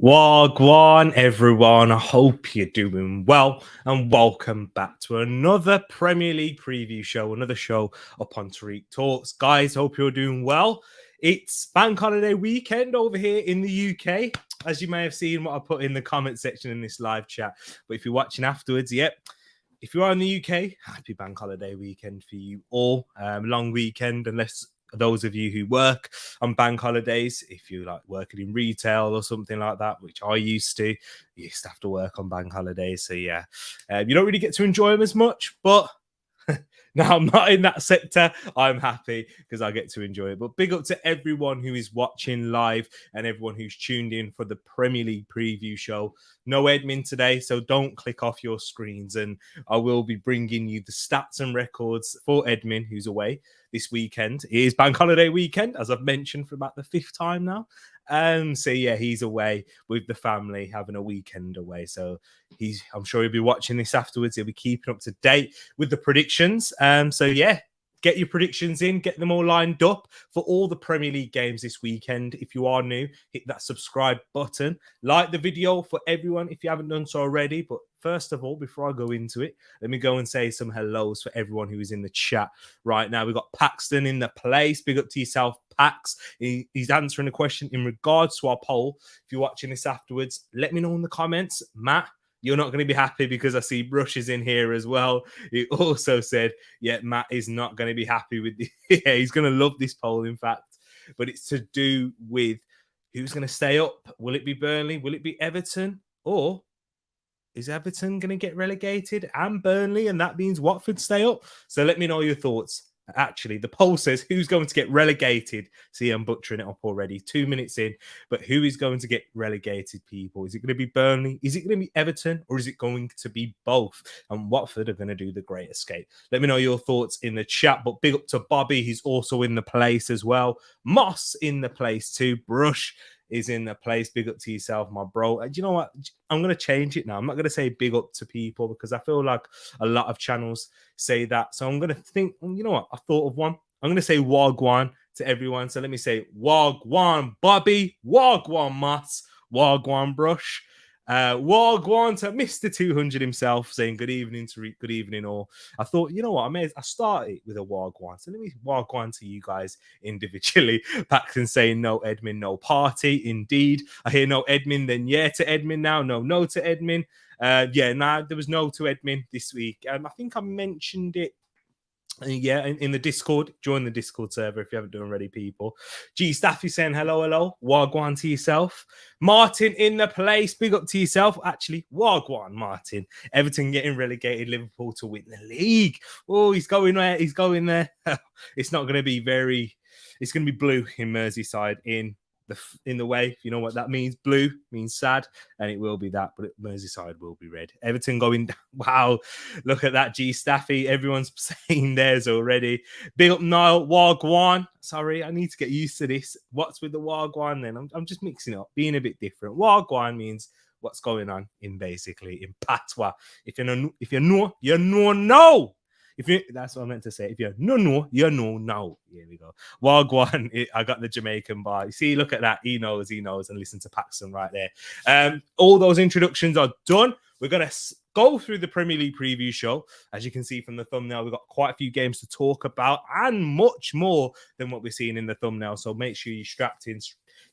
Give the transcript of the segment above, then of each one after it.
Wagwan, everyone. I hope you're doing well, and welcome back to another Premier League preview show, another show up on Tereak Talks. Guys, hope you're doing well. It's bank holiday weekend over here in the UK, as you may have seen what I put in the comment section in this live chat. But if you're watching afterwards, if you are in the UK, happy bank holiday weekend for you all. Long weekend, unless those of you who work on bank holidays, if you like working in retail or something like that, which I used to have to work on bank holidays. So you don't really get to enjoy them as much, but now I'm not in that sector. I'm happy because I get to enjoy it. But big up to everyone who is watching live and everyone who's tuned in for the Premier League preview show. No admin today, so don't click off your screens. And I will be bringing you the stats and records for Edmin, who's away this weekend. It is bank holiday weekend, as I've mentioned for about the fifth time now. He's away with the family, having a weekend away. So I'm sure he'll be watching this afterwards. He'll be keeping up to date with the predictions. Get your predictions in, get them all lined up for all the Premier League games this weekend. If you are new, hit that subscribe button. Like the video for everyone if you haven't done so already. But first of all, before I go into it, let me go and say some hellos for everyone who is in the chat right now. We've got Paxton in the place. Big up to yourself, Pax. He's answering a question in regards to our poll. If you're watching this afterwards, let me know in the comments. Matt, you're not going to be happy because I see Brush is in here as well. He also said, Matt is not going to be happy with he's going to love this poll, in fact. But it's to do with who's going to stay up. Will it be Burnley? Will it be Everton? Or is Everton going to get relegated and Burnley? And that means Watford stay up? So let me know your thoughts. Actually, the poll says who's going to get relegated. See, I'm butchering it up already. 2 minutes in. But who is going to get relegated, people? Is it going to be Burnley? Is it going to be Everton? Or is it going to be both? And Watford are going to do the great escape. Let me know your thoughts in the chat. But big up to Bobby. He's also in the place as well. Moss in the place too. Brush is in the place. Big up to yourself, my bro. Do you know what? I'm going to change it now. I'm not going to say big up to people because I feel like a lot of channels say that. So I'm going to think, you know what? I thought of one. I'm going to say Wagwan to everyone. So let me say Wagwan Bobby, Wagwan Moss, Wagwan Brush. Wagwan to Mr. 200 himself, saying good evening to good evening all. I thought, you know what, I started with a Wagwan, so let me Wagwan to you guys individually. Paxton saying no Edmin, no party. Indeed, I hear no Edmin, then yeah to Edmin now, no to Edmin. There was no to Edmin this week. I think I mentioned it. In the Discord. Join the Discord server if you haven't done already, people. G Staffy saying hello. Wagwan to yourself. Martin in the place. Big up to yourself. Actually, Wagwan, Martin. Everton getting relegated. Liverpool to win the league. Oh, he's going there. It's not going to be very. It's going to be blue in Merseyside in the way. You know what that means? Blue means sad, and it will be that, but Merseyside will be red. Everton going down. Wow, look at that, G Staffy. Everyone's saying theirs already. Big up Niall. Wagwan. Sorry, I need to get used to this. What's with the Wagwan then? I'm just mixing up, being a bit different. Wagwan means what's going on in patois. If you know, you know. That's what I meant to say. If you know, you know now. Here we go. Wagwan, I got the Jamaican bar. You see, look at that. He knows, and listen to Paxton right there. All those introductions are done. We're going to go through the Premier League preview show. As you can see from the thumbnail, we've got quite a few games to talk about and much more than what we're seeing in the thumbnail. So make sure you're strapped in.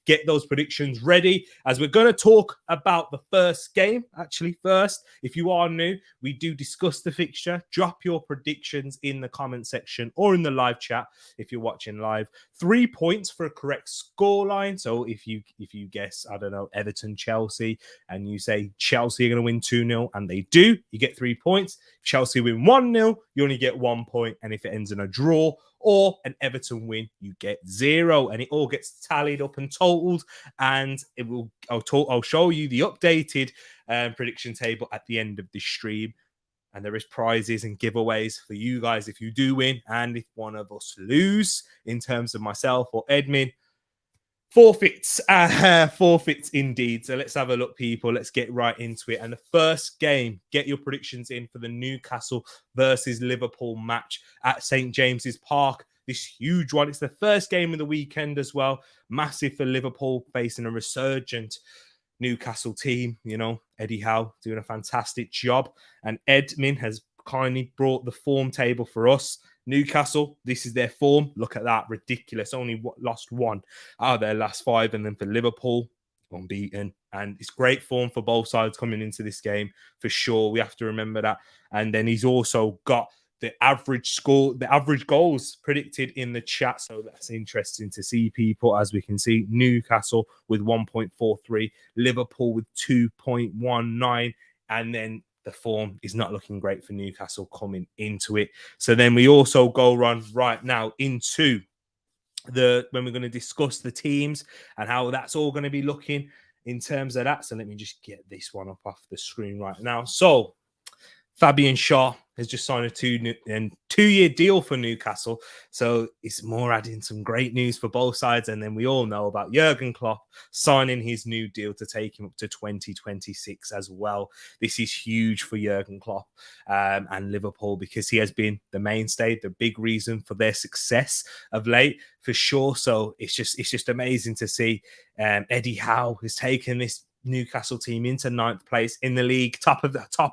Get those predictions ready as we're going to talk about the first game. Actually, first, if you are new, we do discuss the fixture. Drop your predictions in the comment section or in the live chat if you're watching live. 3 points for a correct scoreline. So if you guess, I don't know, Everton, Chelsea, and you say Chelsea are going to win 2-0, and they do, you get 3 points. If Chelsea win 1-0, you only get 1 point. And if it ends in a draw or an Everton win, you get 0, and it all gets tallied up and totaled. And I'll show you the updated prediction table at the end of this stream. And there is prizes and giveaways for you guys if you do win, and if one of us lose, in terms of myself or Edmin. Forfeits indeed. So let's have a look, people. Let's get right into it. And the first game, get your predictions in for the Newcastle versus Liverpool match at St. James's Park. This huge one. It's the first game of the weekend as well. Massive for Liverpool, facing a resurgent Newcastle team. Eddie Howe doing a fantastic job. And Edmin has kindly brought the form table for us. Newcastle, this is their form. Look at that. Ridiculous. Only lost one out of their last 5. And then for Liverpool, unbeaten. And it's great form for both sides coming into this game, for sure. We have to remember that. And then he's also got the average score, the average goals predicted in the chat. So that's interesting to see, people. As we can see, Newcastle with 1.43, Liverpool with 2.19, and then the form is not looking great for Newcastle coming into it. So then we also go right now into when we're going to discuss the teams and how that's all going to be looking in terms of that. So let me just get this one up off the screen right now. So Fabian Schär has just signed a 2-year deal for Newcastle. So it's more adding some great news for both sides. And then we all know about Jurgen Klopp signing his new deal to take him up to 2026 as well. This is huge for Jurgen Klopp and Liverpool, because he has been the mainstay, the big reason for their success of late, for sure. So it's just amazing to see Eddie Howe has taken this Newcastle team into 9th place in the league, top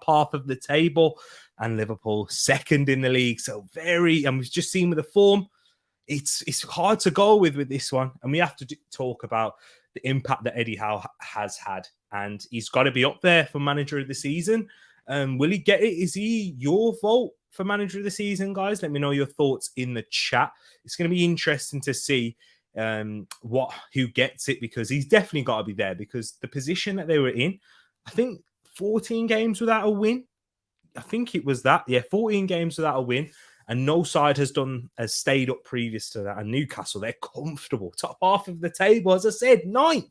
half of the table, and Liverpool 2nd in the league. So and we've just seen with the form, it's hard to go with this one. And we have to talk about the impact that Eddie Howe has had, and he's got to be up there for manager of the season. Will he get it? Is he your vote for manager of the season, guys? Let me know your thoughts in the chat. It's going to be interesting to see who gets it, because he's definitely got to be there, because the position that they were in, I think 14 games without a win. I think it was that. Yeah, 14 games without a win, and no side has stayed up previous to that. And Newcastle, they're comfortable, top half of the table, as I said, 9th.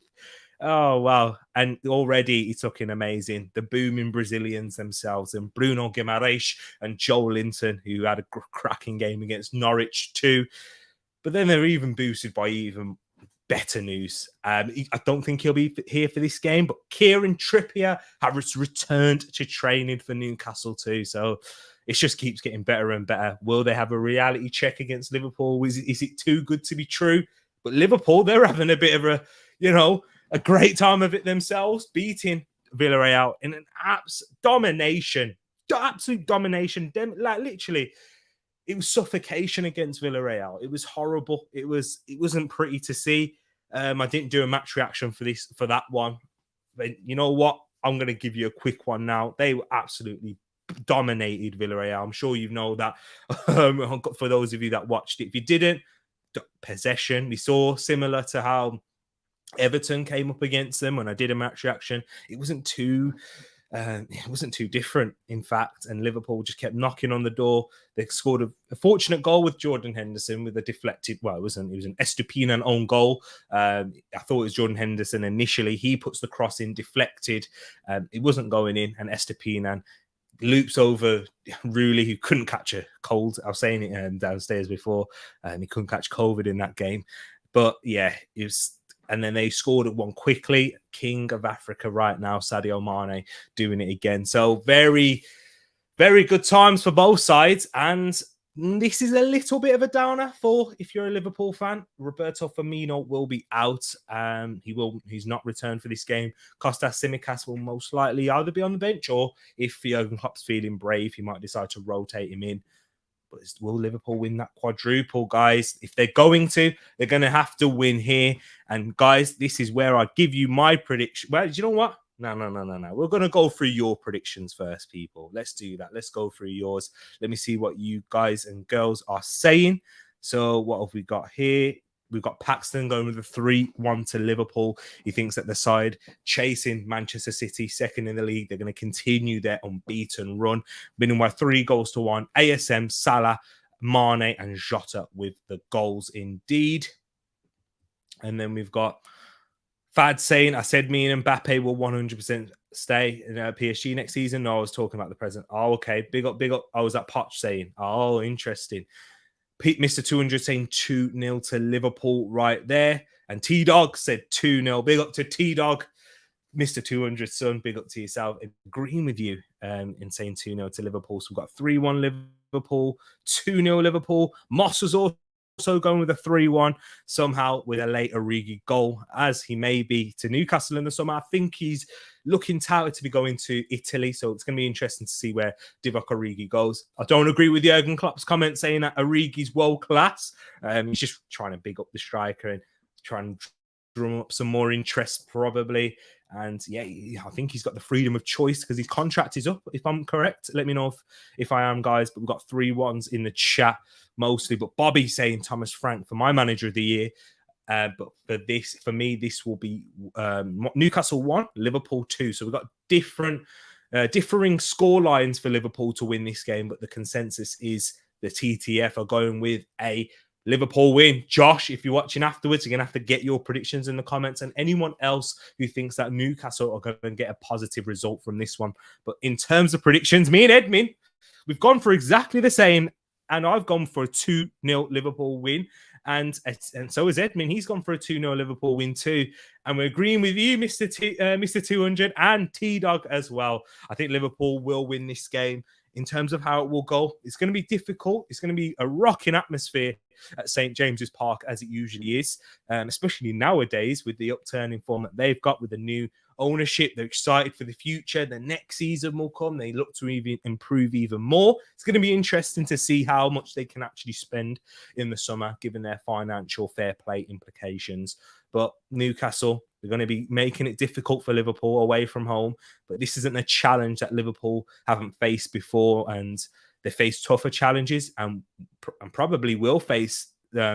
Oh, wow. And already it's looking amazing. The booming Brazilians themselves, and Bruno Guimaraes and Joe Linton, who had a cracking game against Norwich too. But then they're even boosted by even better news. I don't think he'll be here for this game, but Kieran Trippier has returned to training for Newcastle too. So it just keeps getting better and better. Will they have a reality check against Liverpool? Is it too good to be true? But Liverpool, they're having a bit of a great time of it themselves, beating Villarreal in an absolute domination. Like literally, it was suffocation against Villarreal. It was horrible. It wasn't pretty to see. I didn't do a match reaction for that one. But you know what? I'm going to give you a quick one now. They were absolutely dominated Villarreal. I'm sure you know that. For those of you that watched it, if you didn't, possession. We saw similar to how Everton came up against them when I did a match reaction. It wasn't too different, in fact, and Liverpool just kept knocking on the door. They scored a fortunate goal with Jordan Henderson with a deflected, it was an Estupiñán own goal. I thought it was Jordan Henderson initially. He puts the cross in, deflected. It wasn't going in, and Estupiñán loops over Rulli, who couldn't catch a cold. I was saying it downstairs before, he couldn't catch COVID in that game. But yeah, it was. And then they scored one quickly. King of Africa right now, Sadio Mane, doing it again. So very, very good times for both sides. And this is a little bit of a downer for if you're a Liverpool fan. Roberto Firmino will be out. He's not returned for this game. Kostas Tsimikas will most likely either be on the bench, or if Jurgen Klopp's feeling brave, he might decide to rotate him in. But will Liverpool win that quadruple, guys? If they're going to have to win here. And guys, this is where I give you my prediction. Well, do you know what? No. We're going to go through your predictions first, people. Let's do that. Let's go through yours. Let me see what you guys and girls are saying. So what have we got here? We've got Paxton going with a 3-1 to Liverpool. He thinks that the side chasing Manchester City, 2nd in the league, they're going to continue their unbeaten run, winning by 3-1. ASM, Salah, Mane, and Jota with the goals indeed. And then we've got Fad saying, I said me and Mbappe will 100% stay in PSG next season. No, I was talking about the present. Oh, okay. Big up. I was at Poch saying, oh, interesting. Mr. 200 saying 2-0 to Liverpool right there. And T-Dog said 2-0. Big up to T-Dog. Mr. 200 son, big up to yourself. Agreeing with you in saying 2-0 to Liverpool. So we've got 3-1 Liverpool, 2-0 Liverpool. Moss was also also going with a 3-1 somehow with a late Origi goal, as he may be to Newcastle in the summer. I think he's looking touted to be going to Italy, so it's going to be interesting to see where Divock Origi goes. I don't agree with Jurgen Klopp's comment saying that Origi's world class. He's just trying to big up the striker and trying to drum up some more interest probably. And yeah, I think he's got the freedom of choice because his contract is up, if I'm correct. Let me know if I am, guys. But we've got 3 1s in the chat mostly. But Bobby saying Thomas Frank for my manager of the year. But for me, this will be Newcastle 1, Liverpool 2. So we've got differing score lines for Liverpool to win this game. But the consensus is the TTF are going with a Liverpool win. Josh, if you're watching afterwards, you're going to have to get your predictions in the comments. And anyone else who thinks that Newcastle are going to get a positive result from this one. But in terms of predictions, me and Edmin, we've gone for exactly the same. And I've gone for a 2-0 Liverpool win. And so has Edmin. He's gone for a 2-0 Liverpool win too. And we're agreeing with you, Mr. 200 and T-Dog as well. I think Liverpool will win this game. In terms of how it will go, it's going to be difficult. It's going to be a rocking atmosphere at St. James's Park, as it usually is, especially nowadays with the upturning form that they've got with the new ownership. They're excited for the future. The next season will come. They look to even improve even more. It's going to be interesting to see how much they can actually spend in the summer, given their financial fair play implications. But Newcastle, they're going to be making it difficult for Liverpool away from home. But this isn't a challenge that Liverpool haven't faced before. And they face tougher challenges and probably will face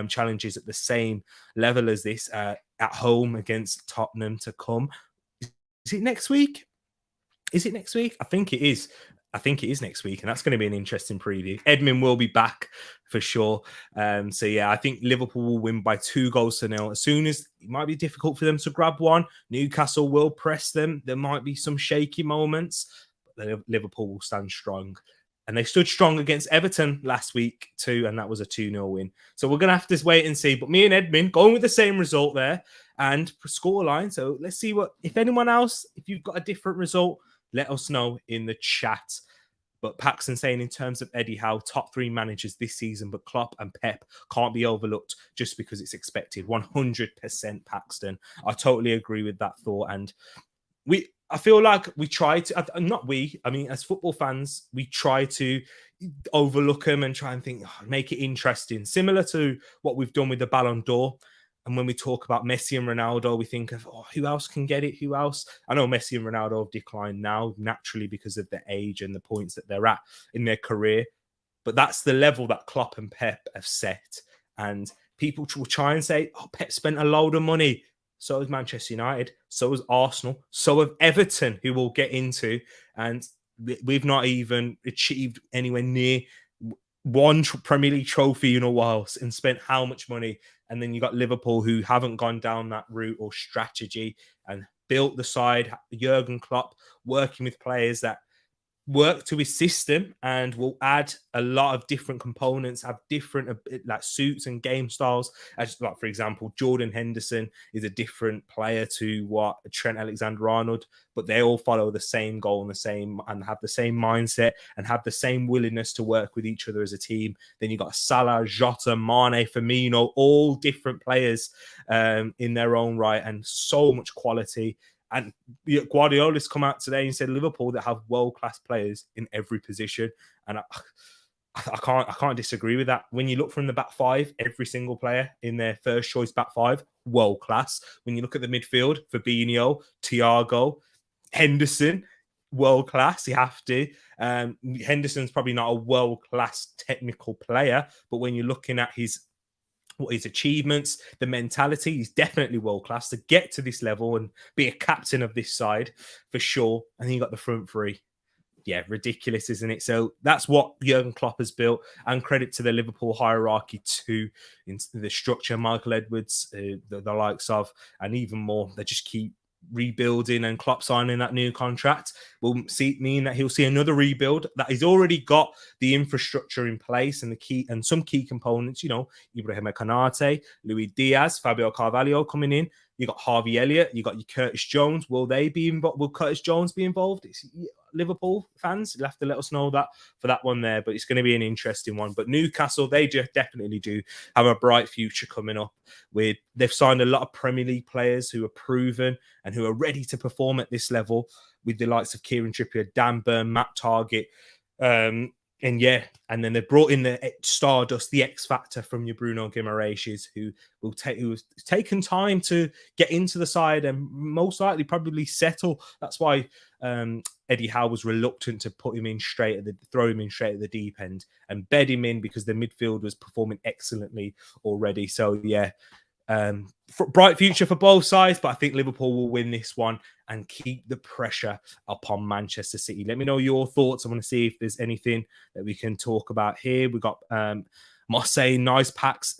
challenges at the same level as this at home against Tottenham to come. Is it next week? Is it next week? I think it is. I think it is next week, and that's going to be an interesting preview. Edmund will be back for sure. So yeah, I think Liverpool will win by 2-0. As soon as it might be difficult for them to grab one, Newcastle will press them. There might be some shaky moments, but Liverpool will stand strong. And they stood strong against Everton last week too, and that was a 2-0 win. So we're going to have to wait and see. But me and Edmund going with the same result there and scoreline. So let's see if anyone else, if you've got a different result, let us know in the chat. But Paxton saying in terms of Eddie Howe, top 3 managers this season, but Klopp and Pep can't be overlooked just because it's expected. 100% Paxton. I totally agree with that thought. And I feel like we try to, as football fans, we try to overlook them and try and think, make it interesting. Similar to what we've done with the Ballon d'Or. And when we talk about Messi and Ronaldo, we think of, who else can get it? Who else? I know Messi and Ronaldo have declined now, naturally, because of their age and the points that they're at in their career. But that's the level that Klopp and Pep have set. And people will try and say, Pep spent a load of money. So has Manchester United. So has Arsenal. So have Everton, who we'll get into. And we've not even achieved anywhere near one Premier League trophy in a while and spent how much money. And then you got Liverpool, who haven't gone down that route or strategy and built the side. Jurgen Klopp working with players that work to his system and will add a lot of different components, have different like suits and game styles. As like, for example, Jordan Henderson is a different player to what Trent Alexander-Arnold, but they all follow the same goal and have the same mindset and have the same willingness to work with each other as a team. Then you got Salah, Jota, Mane, Firmino, all different players in their own right, and so much quality. And Guardiola's come out today and said Liverpool that have world-class players in every position. And I can't disagree with that. When you look from the back 5, every single player in their first choice back 5, world-class. When you look at the midfield, Fabinho, Thiago, Henderson, world-class. You have to. Henderson's probably not a world-class technical player, but when you're looking at his achievements, the mentality, he's definitely world class to get to this level and be a captain of this side for sure. And then you got the front 3. Yeah, ridiculous, isn't it? So that's what Jurgen Klopp has built, and credit to the Liverpool hierarchy too, in the structure, Michael Edwards, the likes of, and even more. They just keep rebuilding, and Klopp signing that new contract will mean that he'll see another rebuild, that he's already got the infrastructure in place and some key components, Ibrahim Konate, Luis Diaz, Fabio Carvalho coming in. You got Harvey Elliott, you got your Curtis Jones. Will they be involved? Will Curtis Jones be involved? Liverpool fans. You'll have to let us know that for that one there, but it's going to be an interesting one. But Newcastle, they definitely do have a bright future coming up. They've signed a lot of Premier League players who are proven and who are ready to perform at this level, with the likes of Kieran Trippier, Dan Burn, Matt Targett. And then they brought in the Stardust, the X Factor from your Bruno Guimaraes, who's taken time to get into the side and most likely probably settle. That's why Eddie Howe was reluctant to throw him in straight at the deep end and bed him in, because the midfield was performing excellently already. So yeah, bright future for both sides, but I think Liverpool will win this one and keep the pressure upon Manchester City. Let me know your thoughts. I want to see if there's anything that we can talk about here. We got Moss saying nice packs.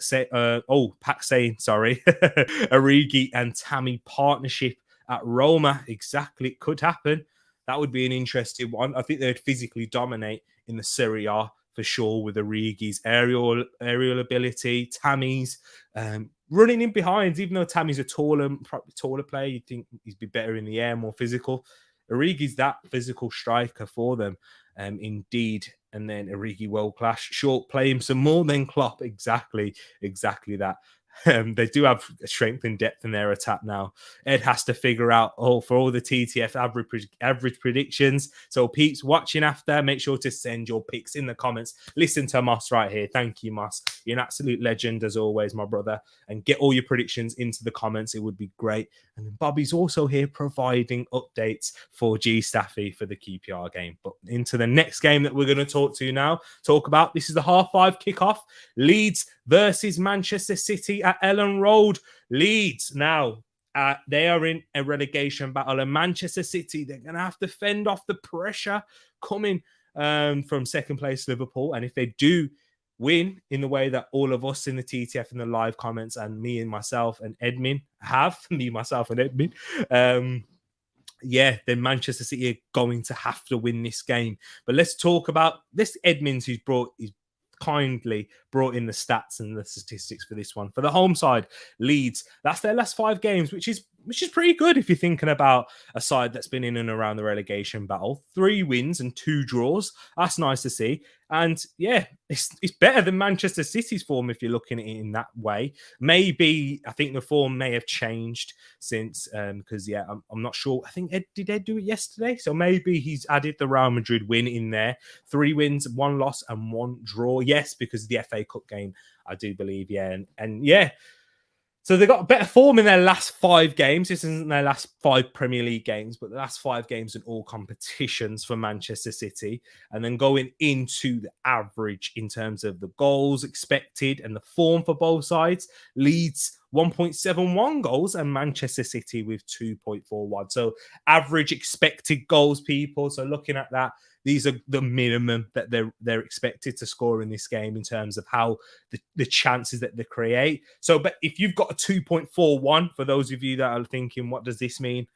Pack saying sorry, Origi and Tammy partnership at Roma. Exactly, it could happen. That would be an interesting one. I think they'd physically dominate in the Serie A for sure, with Origi's aerial ability, Tammy's running in behind. Even though Tammy's a taller player, you'd think he'd be better in the air, more physical. Origi's that physical striker for them, indeed. And then Origi world class, short, play him some more than Klopp. Exactly that. They do have strength and depth in their attack now. Ed has to figure out for all the TTF average predictions. So peeps watching after, make sure to send your picks in the comments. Listen to Moss right here. Thank you, Moss. You're an absolute legend as always, my brother. And get all your predictions into the comments. It would be great. And then Bobby's also here providing updates for G Staffy for the QPR game. But into the next game that we're going to talk about. This is the 5:30 kickoff. Leeds versus Manchester City at Ellen Road. Leeds now, they are in a relegation battle, and Manchester City, they're going to have to fend off the pressure coming from second place Liverpool. And if they do win in the way that all of us in the TTF in the live comments and me and myself and Edmin have, then Manchester City are going to have to win this game. But let's talk about this. Edmonds, he's kindly brought in the stats and the statistics for this one. For the home side, Leeds, that's their last 5 games, which is pretty good if you're thinking about a side that's been in and around the relegation battle. 3 wins and 2 draws. That's nice to see. And yeah, it's better than Manchester City's form if you're looking at it in that way. Maybe I think the form may have changed since, because I'm not sure. I think did Ed do it yesterday? So maybe he's added the Real Madrid win in there. 3 wins, 1 loss, and 1 draw. Yes, because of the FA Cup game, I do believe. Yeah, and yeah. So they got better form in their last 5 games. This isn't their last 5 Premier League games, but the last 5 games in all competitions for Manchester City. And then going into the average in terms of the goals expected and the form for both sides, Leeds 1.71 goals and Manchester City with 2.41. So average expected goals, people. So looking at that, these are the minimum that they're expected to score in this game in terms of how the chances that they create. So, but if you've got a 2.41, for those of you that are thinking, what does this mean?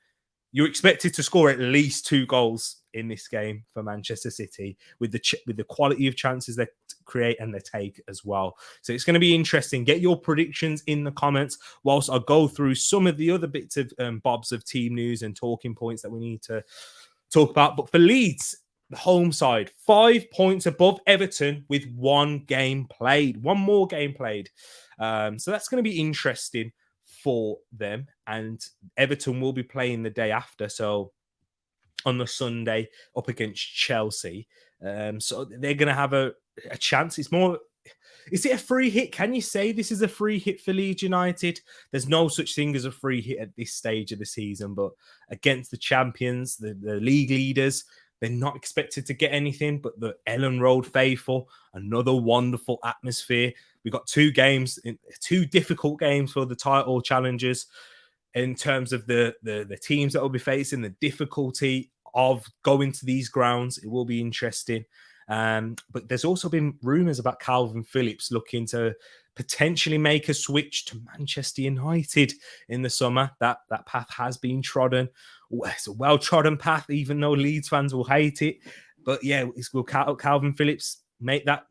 You're expected to score at least 2 goals in this game for Manchester City with the quality of chances they create and they take as well. So it's going to be interesting. Get your predictions in the comments whilst I go through some of the other bits of bobs of team news and talking points that we need to talk about. But for Leeds, the home side, 5 points above Everton with 1 more game played. So that's going to be interesting for them. And Everton will be playing the day after. So on the Sunday up against Chelsea. So they're going to have a chance. It's more, is it a free hit? Can you say this is a free hit for Leeds United? There's no such thing as a free hit at this stage of the season, but against the champions, the league leaders, they're not expected to get anything, but the Ellen Road faithful, another wonderful atmosphere. We've got 2 games, 2 difficult games for the title challengers in terms of the teams that will be facing, the difficulty of going to these grounds. It will be interesting. But there's also been rumours about Calvin Phillips looking to potentially make a switch to Manchester United in the summer. That path has been trodden. It's a well-trodden path, even though Leeds fans will hate it. But yeah, will Calvin Phillips make that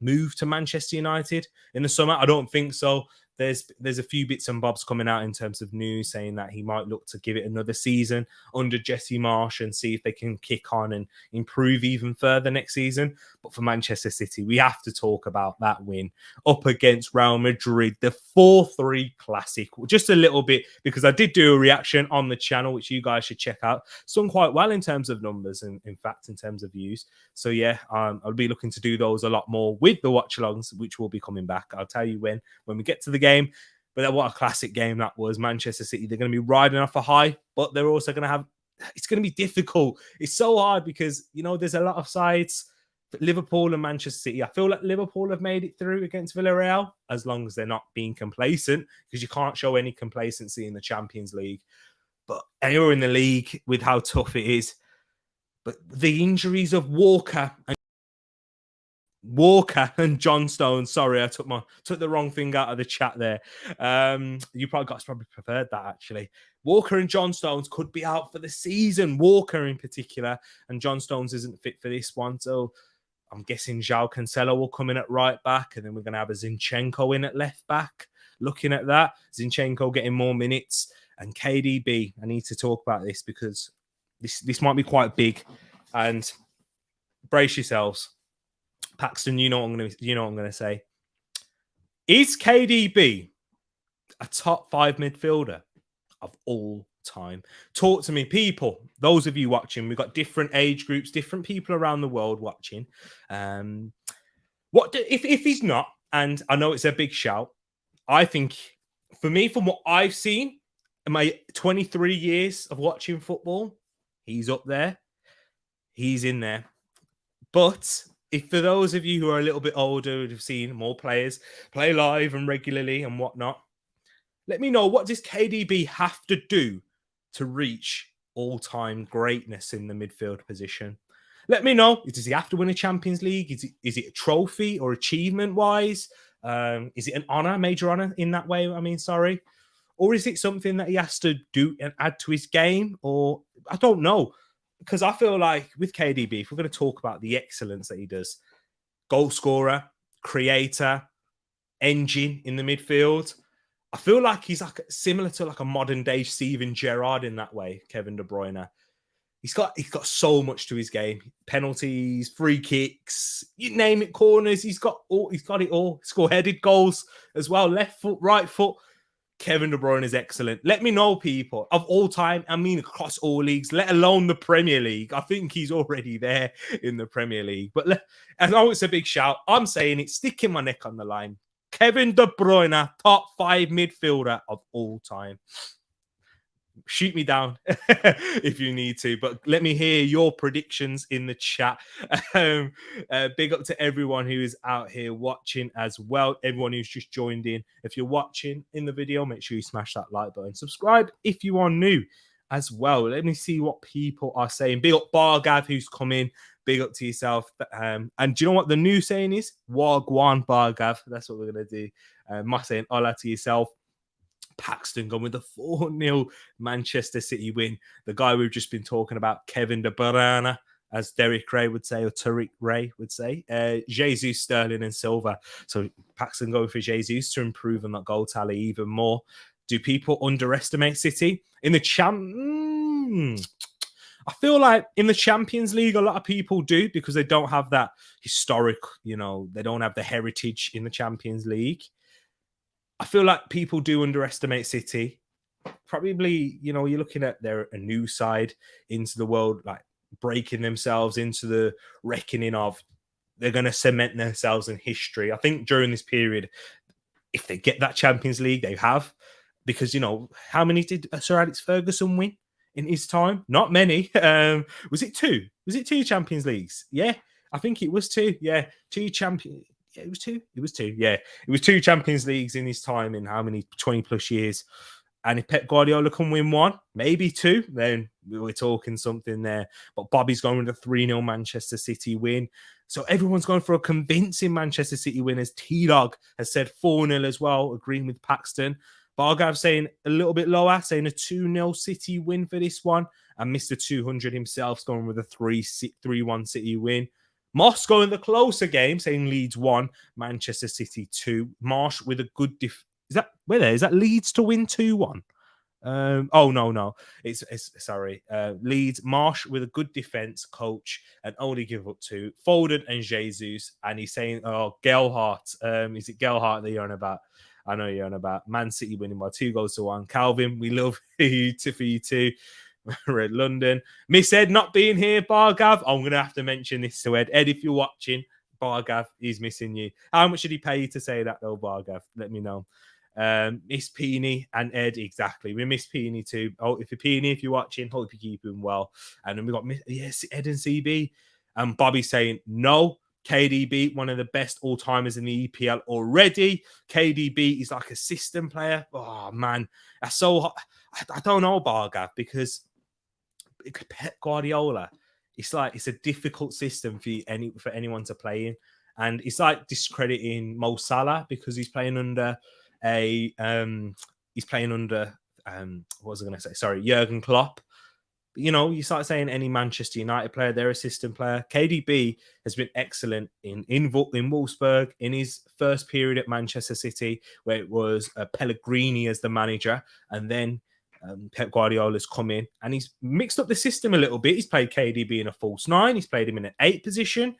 move to Manchester United in the summer? I don't think so. there's a few bits and bobs coming out in terms of news saying that he might look to give it another season under Jesse Marsch and see if they can kick on and improve even further next season. But for Manchester City, we have to talk about that win up against Real Madrid, the 4-3 classic. Just a little bit, because I did do a reaction on the channel, which you guys should check out. It's done quite well in terms of numbers and, in fact, in terms of views. So, yeah, I'll be looking to do those a lot more with the watch-alongs, which will be coming back. I'll tell you when we get to the game. But what a classic game that was. Manchester City, they're going to be riding off a high, but they're also going to have, it's going to be difficult. It's so hard because, you know, there's a lot of sides, Liverpool and Manchester City. I feel like Liverpool have made it through against Villarreal, as long as they're not being complacent, because you can't show any complacency in the Champions League. But you're in the league with how tough it is. But the injuries of Walker and John Stones. Sorry, I took the wrong thing out of the chat there. You probably preferred that, actually. Walker and John Stones could be out for the season. Walker in particular, and John Stones isn't fit for this one. So I'm guessing João Cancelo will come in at right back, and then we're going to have a Zinchenko in at left back. Looking at that, Zinchenko getting more minutes, and KDB. I need to talk about this because this might be quite big, and brace yourselves. Paxton, you know what I'm going to say. Is KDB a top 5 midfielder of all time? Talk to me, people. Those of you watching, we've got different age groups, different people around the world watching. If he's not? And I know it's a big shout. I think, for me, from what I've seen in my 23 years of watching football, he's up there. He's in there. But if for those of you who are a little bit older and have seen more players play live and regularly and whatnot, let me know, what does KDB have to do to reach all-time greatness in the midfield position? Let me know. Does he have to win a Champions League? Is it a trophy or achievement-wise? Is it an honour, major honour in that way? Or is it something that he has to do and add to his game? Or I don't know. Because I feel like with KDB, if we're going to talk about the excellence that he does, goal scorer, creator, engine in the midfield, I feel like he's like similar to like a modern day Steven Gerrard in that way, Kevin De Bruyne. He's got so much to his game. Penalties, free kicks, you name it, corners. He's got it all. Score-headed goals as well. Left foot, right foot. Kevin De Bruyne is excellent. Let me know, people, of all time. I mean, across all leagues, let alone the Premier League. I think he's already there in the Premier League. But I know it's a big shout. I'm saying it, sticking my neck on the line. Kevin De Bruyne, top 5 midfielder of all time. Shoot me down if you need to, but let me hear your predictions in the chat. Big up to everyone who is out here watching as well. Everyone who's just joined in. If you're watching in the video, make sure you smash that like button. Subscribe if you are new as well. Let me see what people are saying. Big up Bargav who's come in. Big up to yourself. And do you know what the new saying is? Wagwan Bargav. That's what we're going to do. My saying hola to yourself. Paxton going with the 4-0 Manchester City win. The guy we've just been talking about, Kevin De Bruyne, as Derek Ray would say, or Tereak Ray would say. Jesus, Sterling and Silva. So Paxton going for Jesus to improve on that goal tally even more. Do people underestimate City? In the I feel like in the Champions League, a lot of people do, because they don't have that historic, they don't have the heritage in the Champions League. I feel like people do underestimate City. Probably, you're looking at a new side into the world, like breaking themselves into the reckoning of they're going to cement themselves in history. I think during this period, if they get that Champions League, they have. Because, how many did Sir Alex Ferguson win in his time? Not many. Was it 2? Was it 2 Champions Leagues? Yeah, I think it was 2. Yeah, 2 Champions. Yeah, it was 2. It was 2. Yeah, it was 2 Champions Leagues in his time in how many 20 plus years. And if Pep Guardiola can win 1, maybe 2, then we're talking something there. But Bobby's going with a 3-0 Manchester City win. So everyone's going for a convincing Manchester City win, as T-Dog has said 4-0 as well, agreeing with Paxton. Bargav saying a little bit lower, saying a 2-0 City win for this one. And Mr. 200 himself's going with a 3-1 City win. Moss going the closer game, saying Leeds 1, Manchester City 2. Marsh with a good where there? Is that Leeds to win 2-1? Oh no, it's sorry. Leeds Marsh with a good defense coach and only give up to Foden and Jesus. And he's saying, "Oh, Gelhardt. Is it Gelhardt that you're on about?" I know you're on about Man City winning by 2-1. Calvin, we love you for you too. We're at London. Miss Ed not being here, Bargav. I'm gonna have to mention this to Ed. Ed, if you're watching, Bargav, he's missing you. How much did he pay you to say that though, Bargav? Let me know. Miss Peony and Ed, exactly. We miss Peony too. Oh, if you're watching, hope you keep him well. And then we got Ed and CB and Bobby saying no. KDB, one of the best all timers in the EPL already. KDB is like a system player. Oh man, that's so hot. I don't know, Bargav, because Pep Guardiola, it's a difficult system for anyone to play in, and it's like discrediting Mo Salah because he's playing under what was I going to say? Sorry, Jurgen Klopp. You start saying any Manchester United player, they're a system player. KDB has been excellent in Wolfsburg, in his first period at Manchester City, where it was Pellegrini as the manager, and then Pep Guardiola's come in and he's mixed up the system a little bit. He's played KDB in a false 9. He's played him in an 8 position.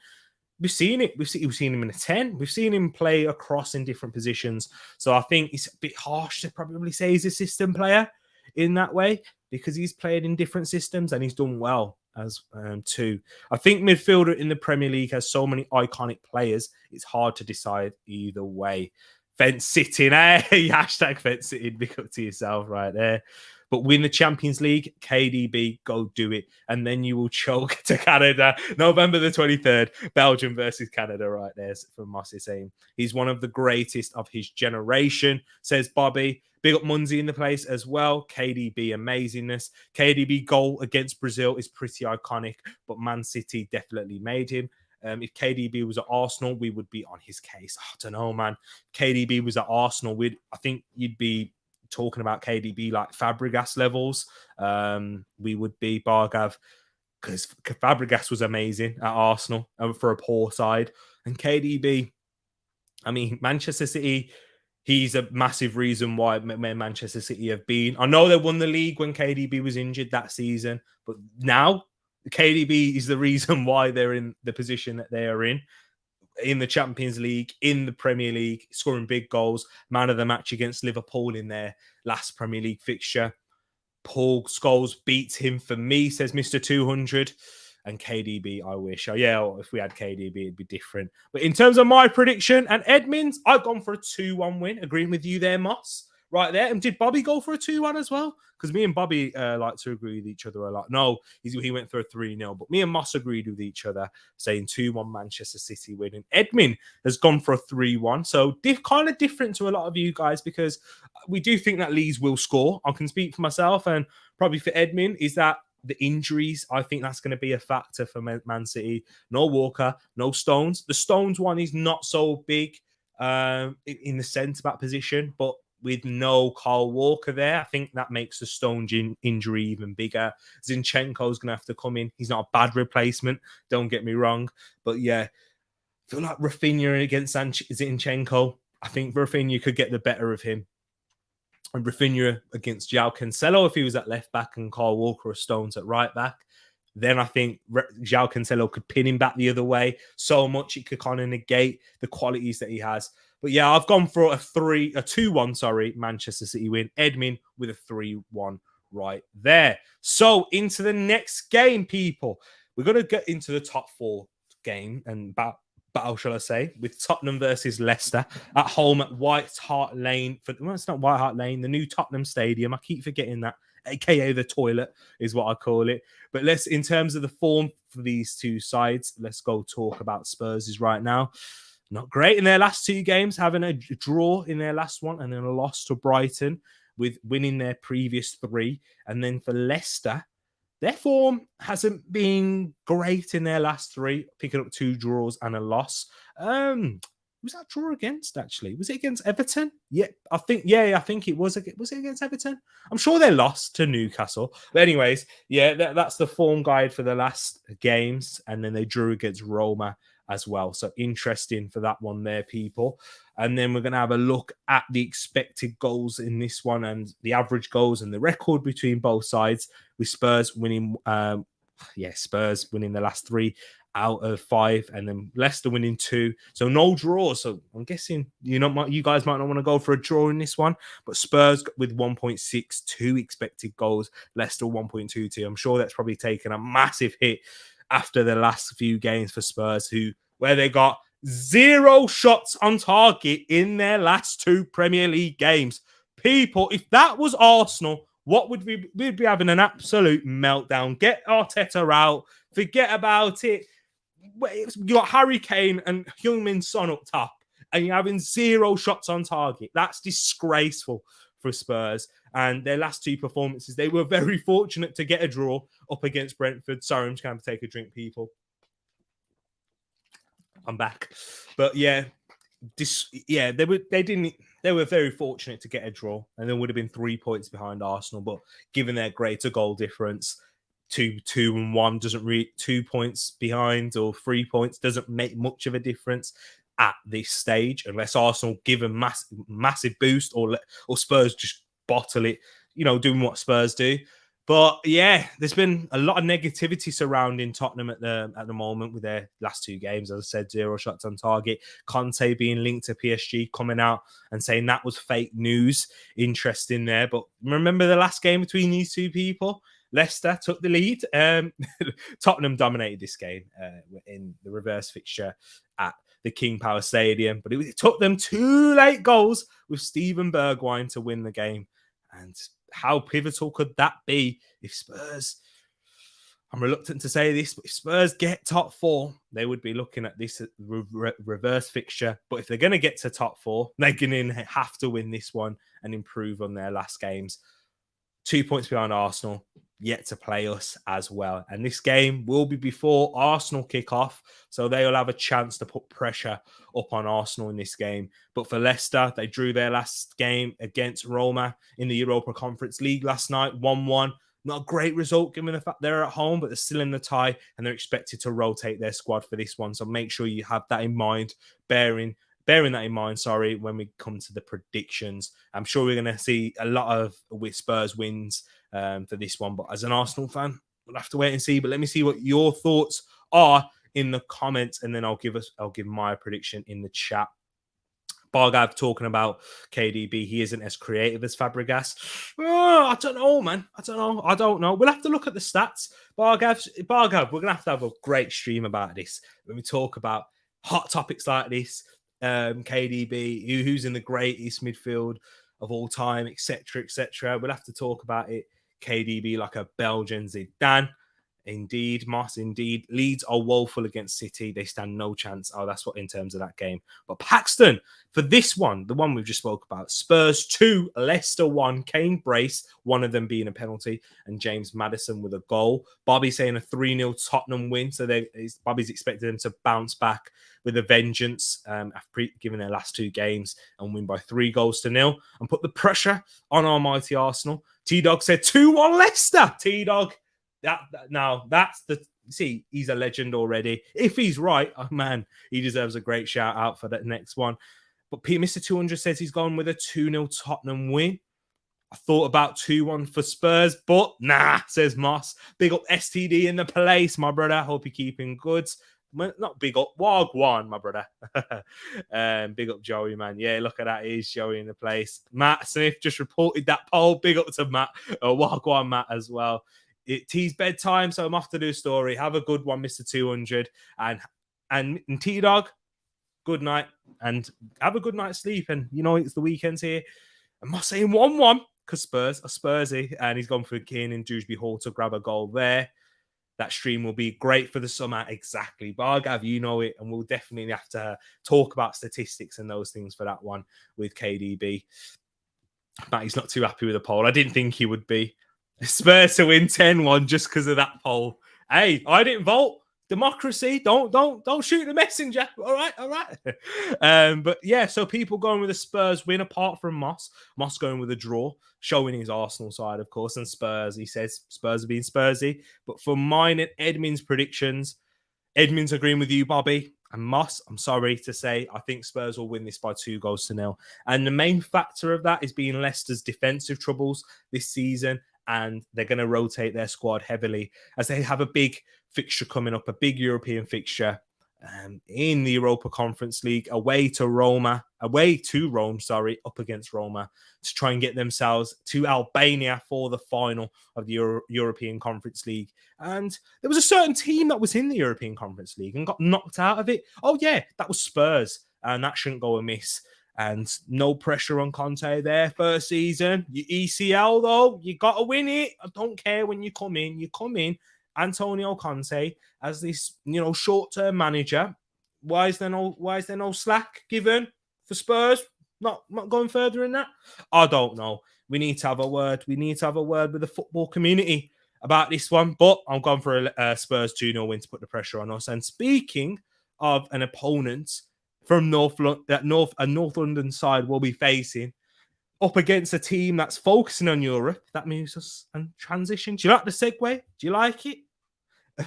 We've seen it. We've seen him in a 10. We've seen him play across in different positions. So I think it's a bit harsh to probably say he's a system player in that way because he's played in different systems and he's done well as too. I think midfielder in the Premier League has so many iconic players. It's hard to decide either way. Fence sitting, hashtag fence sitting. Big up to yourself right there. But win the Champions League, KDB, go do it. And then you will choke to Canada. November the 23rd, Belgium versus Canada right there from Mossy saying he's one of the greatest of his generation, says Bobby. Big up Munzi in the place as well. KDB amazingness. KDB goal against Brazil is pretty iconic, but Man City definitely made him. If KDB was at Arsenal, we would be on his case. I don't know, man. KDB was at Arsenal, I think you'd be talking about KDB like Fabregas levels. We would be Bargav because Fabregas was amazing at Arsenal for a poor side, and KDB. I mean, Manchester City. He's a massive reason why Manchester City have been. I know they won the league when KDB was injured that season, but now KDB is the reason why they're in the position that they are in the Champions League, in the Premier League, scoring big goals, man of the match against Liverpool in their last Premier League fixture. Paul Scholes beats him for me, says Mr. 200. And KDB, I wish. If we had KDB, it'd be different. But in terms of my prediction and Edmonds, I've gone for a 2-1 win. Agreeing with you there, Moss. Right there. And did Bobby go for a 2-1 as well? Because me and Bobby like to agree with each other a lot. No, he went for a 3-0. But me and Moss agreed with each other, saying 2-1 Manchester City winning. Edmund has gone for a 3-1. So kind of different to a lot of you guys because we do think that Leeds will score. I can speak for myself and probably for Edmund is that the injuries, I think that's going to be a factor for Man City. No Walker, no Stones. The Stones one is not so big in the centre-back position, but with no Kyle Walker there, I think that makes the Stones injury even bigger. Zinchenko's going to have to come in. He's not a bad replacement, don't get me wrong. But yeah, I feel like Rafinha against Zinchenko, I think Rafinha could get the better of him. And Rafinha against João Cancelo, if he was at left back and Kyle Walker or Stones at right back, then I think João Cancelo could pin him back the other way so much it could kind of negate the qualities that he has. But yeah, I've gone for a 2-1, Manchester City win. Edmin with a 3-1 right there. So into the next game, people. We're going to get into the top 4 game and battle, shall I say, with Tottenham versus Leicester at home at White Hart Lane. It's not White Hart Lane, the new Tottenham Stadium. I keep forgetting that, aka the toilet is what I call it. But in terms of the form for these two sides, let's go talk about Spurs right now. Not great in their last 2 games, having a draw in their last one and then a loss to Brighton with winning their previous 3. And then for Leicester, their form hasn't been great in their last 3, picking up 2 draws and a loss. Was that draw against, actually? Was it against Everton? Yeah, I think it was. Was it against Everton? I'm sure they lost to Newcastle. But anyways, yeah, that's the form guide for the last games. And then they drew against Roma as well. So interesting for that one there, people. And then we're going to have a look at the expected goals in this one and the average goals and the record between both sides, with Spurs winning, Spurs winning the last 3 out of 5, and then Leicester winning 2. So no draws. So I'm guessing you guys might not want to go for a draw in this one, but Spurs with 1.62 expected goals, Leicester 1.22. I'm sure that's probably taken a massive hit after the last few games for Spurs, where they got 0 shots on target in their last 2 Premier League games. People, if that was Arsenal, what would we'd be having an absolute meltdown. Get Arteta out. Forget about it. You got Harry Kane and Heung-min Son up top, and you're having 0 shots on target. That's disgraceful for Spurs. And their last 2 performances, they were very fortunate to get a draw up against Brentford. Sorry, I'm just going to take a drink, people. I'm back. But yeah, they were very fortunate to get a draw, and they would have been 3 points behind Arsenal. But given their greater goal difference, 2 and 1 doesn't really 2 points behind or 3 points doesn't make much of a difference at this stage, unless Arsenal give a massive boost or Spurs just bottle it, doing what Spurs do. But yeah, there's been a lot of negativity surrounding Tottenham at the moment with their last 2 games. As I said, 0 shots on target. Conte being linked to PSG, coming out and saying that was fake news. Interesting there. But remember the last game between these 2 people? Leicester took the lead. Tottenham dominated this game in the reverse fixture at the King Power Stadium. But it took them 2 late goals with Steven Bergwijn to win the game. And how pivotal could that be if Spurs, I'm reluctant to say this, but if Spurs get top 4, they would be looking at this reverse fixture. But if they're going to get to top 4, they're going to have to win this one and improve on their last games. 2 points behind Arsenal, yet to play us as well. And this game will be before Arsenal kick off, so they'll have a chance to put pressure up on Arsenal in this game. But for Leicester, they drew their last game against Roma in the Europa Conference League last night, 1-1. Not a great result given the fact they're at home, but they're still in the tie, and they're expected to rotate their squad for this one. So make sure you have that in mind, bearing that in mind, when we come to the predictions. I'm sure we're going to see a lot of Spurs wins for this one. But as an Arsenal fan, we'll have to wait and see. But let me see what your thoughts are in the comments, and then I'll give my prediction in the chat. Bargav talking about KDB. He isn't as creative as Fabregas. Oh, I don't know, man. I don't know. We'll have to look at the stats. Bargav, we're going to have a great stream about this when we talk about hot topics like this. KDB, who's in the greatest midfield of all time, etc., etc. We'll have to talk about it. KDB like a Belgian Zidane. Indeed, Moss, indeed. Leeds are woeful against City. They stand no chance. Oh, that's what in terms of that game. But Paxton, for this one, the one we've just spoke about, Spurs 2, Leicester 1, Kane brace, one of them being a penalty, and James Maddison with a goal. Bobby saying a 3-0 Tottenham win. So Bobby's expected them to bounce back with a vengeance after giving their last 2 games and win by 3-0 and put the pressure on almighty Arsenal. T-Dog said 2-1 Leicester. T-Dog. He's a legend already. If he's right, oh man, he deserves a great shout out for that next one. But Mr. 200 says he's gone with a 2-0 Tottenham win. I thought about 2-1 for Spurs, but nah, says Moss. Big up STD in the place, my brother. Hope you're keeping good. Not big up, Wagwan, my brother. Big up Joey, man. Yeah, look at that. He's Joey in the place. Matt Smith just reported that poll. Big up to Matt. Wagwan, Matt, as well. T's bedtime, so I'm off to do a story. Have a good one, Mr. 200. And T-Dog, good night. And have a good night's sleep. And, it's the weekends here. I'm not saying 1-1 because Spurs are Spursy. And he's gone for Keenan Dewsbury Hall to grab a goal there. That stream will be great for the summer. Exactly. Bargav, you know it. And we'll definitely have to talk about statistics and those things for that one with KDB. Matty's not too happy with the poll. I didn't think he would be. Spurs to win 10-1 just because of that poll. Hey, I didn't vote. Democracy. Don't shoot the messenger. All right. But yeah, so people going with a Spurs win apart from Moss. Moss going with a draw, showing his Arsenal side, of course. And Spurs, he says Spurs are being Spursy. But for mine and Edmund's predictions, Edmund's agreeing with you, Bobby. And Moss, I'm sorry to say, I think Spurs will win this by 2-0. And the main factor of that is being Leicester's defensive troubles this season. And they're going to rotate their squad heavily as they have a big fixture coming up, a big European fixture in the Europa Conference League, away to Rome, up against Roma to try and get themselves to Albania for the final of the European Conference League. And there was a certain team that was in the European Conference League and got knocked out of it. Oh yeah, that was Spurs, and that shouldn't go amiss. And no pressure on Conte there first season. Your ECL though, you got to win it. I don't care when you come in. You come in, Antonio Conte as this, short-term manager. Why is there no slack given for Spurs? Not going further in that? I don't know. We need to have a word. We need to have a word with the football community about this one. But I'm going for a Spurs 2-0 win to put the pressure on us. And speaking of an opponent from North London side will be facing up against a team that's focusing on Europe. That moves us and transition. Do you like the segue? Do you like it?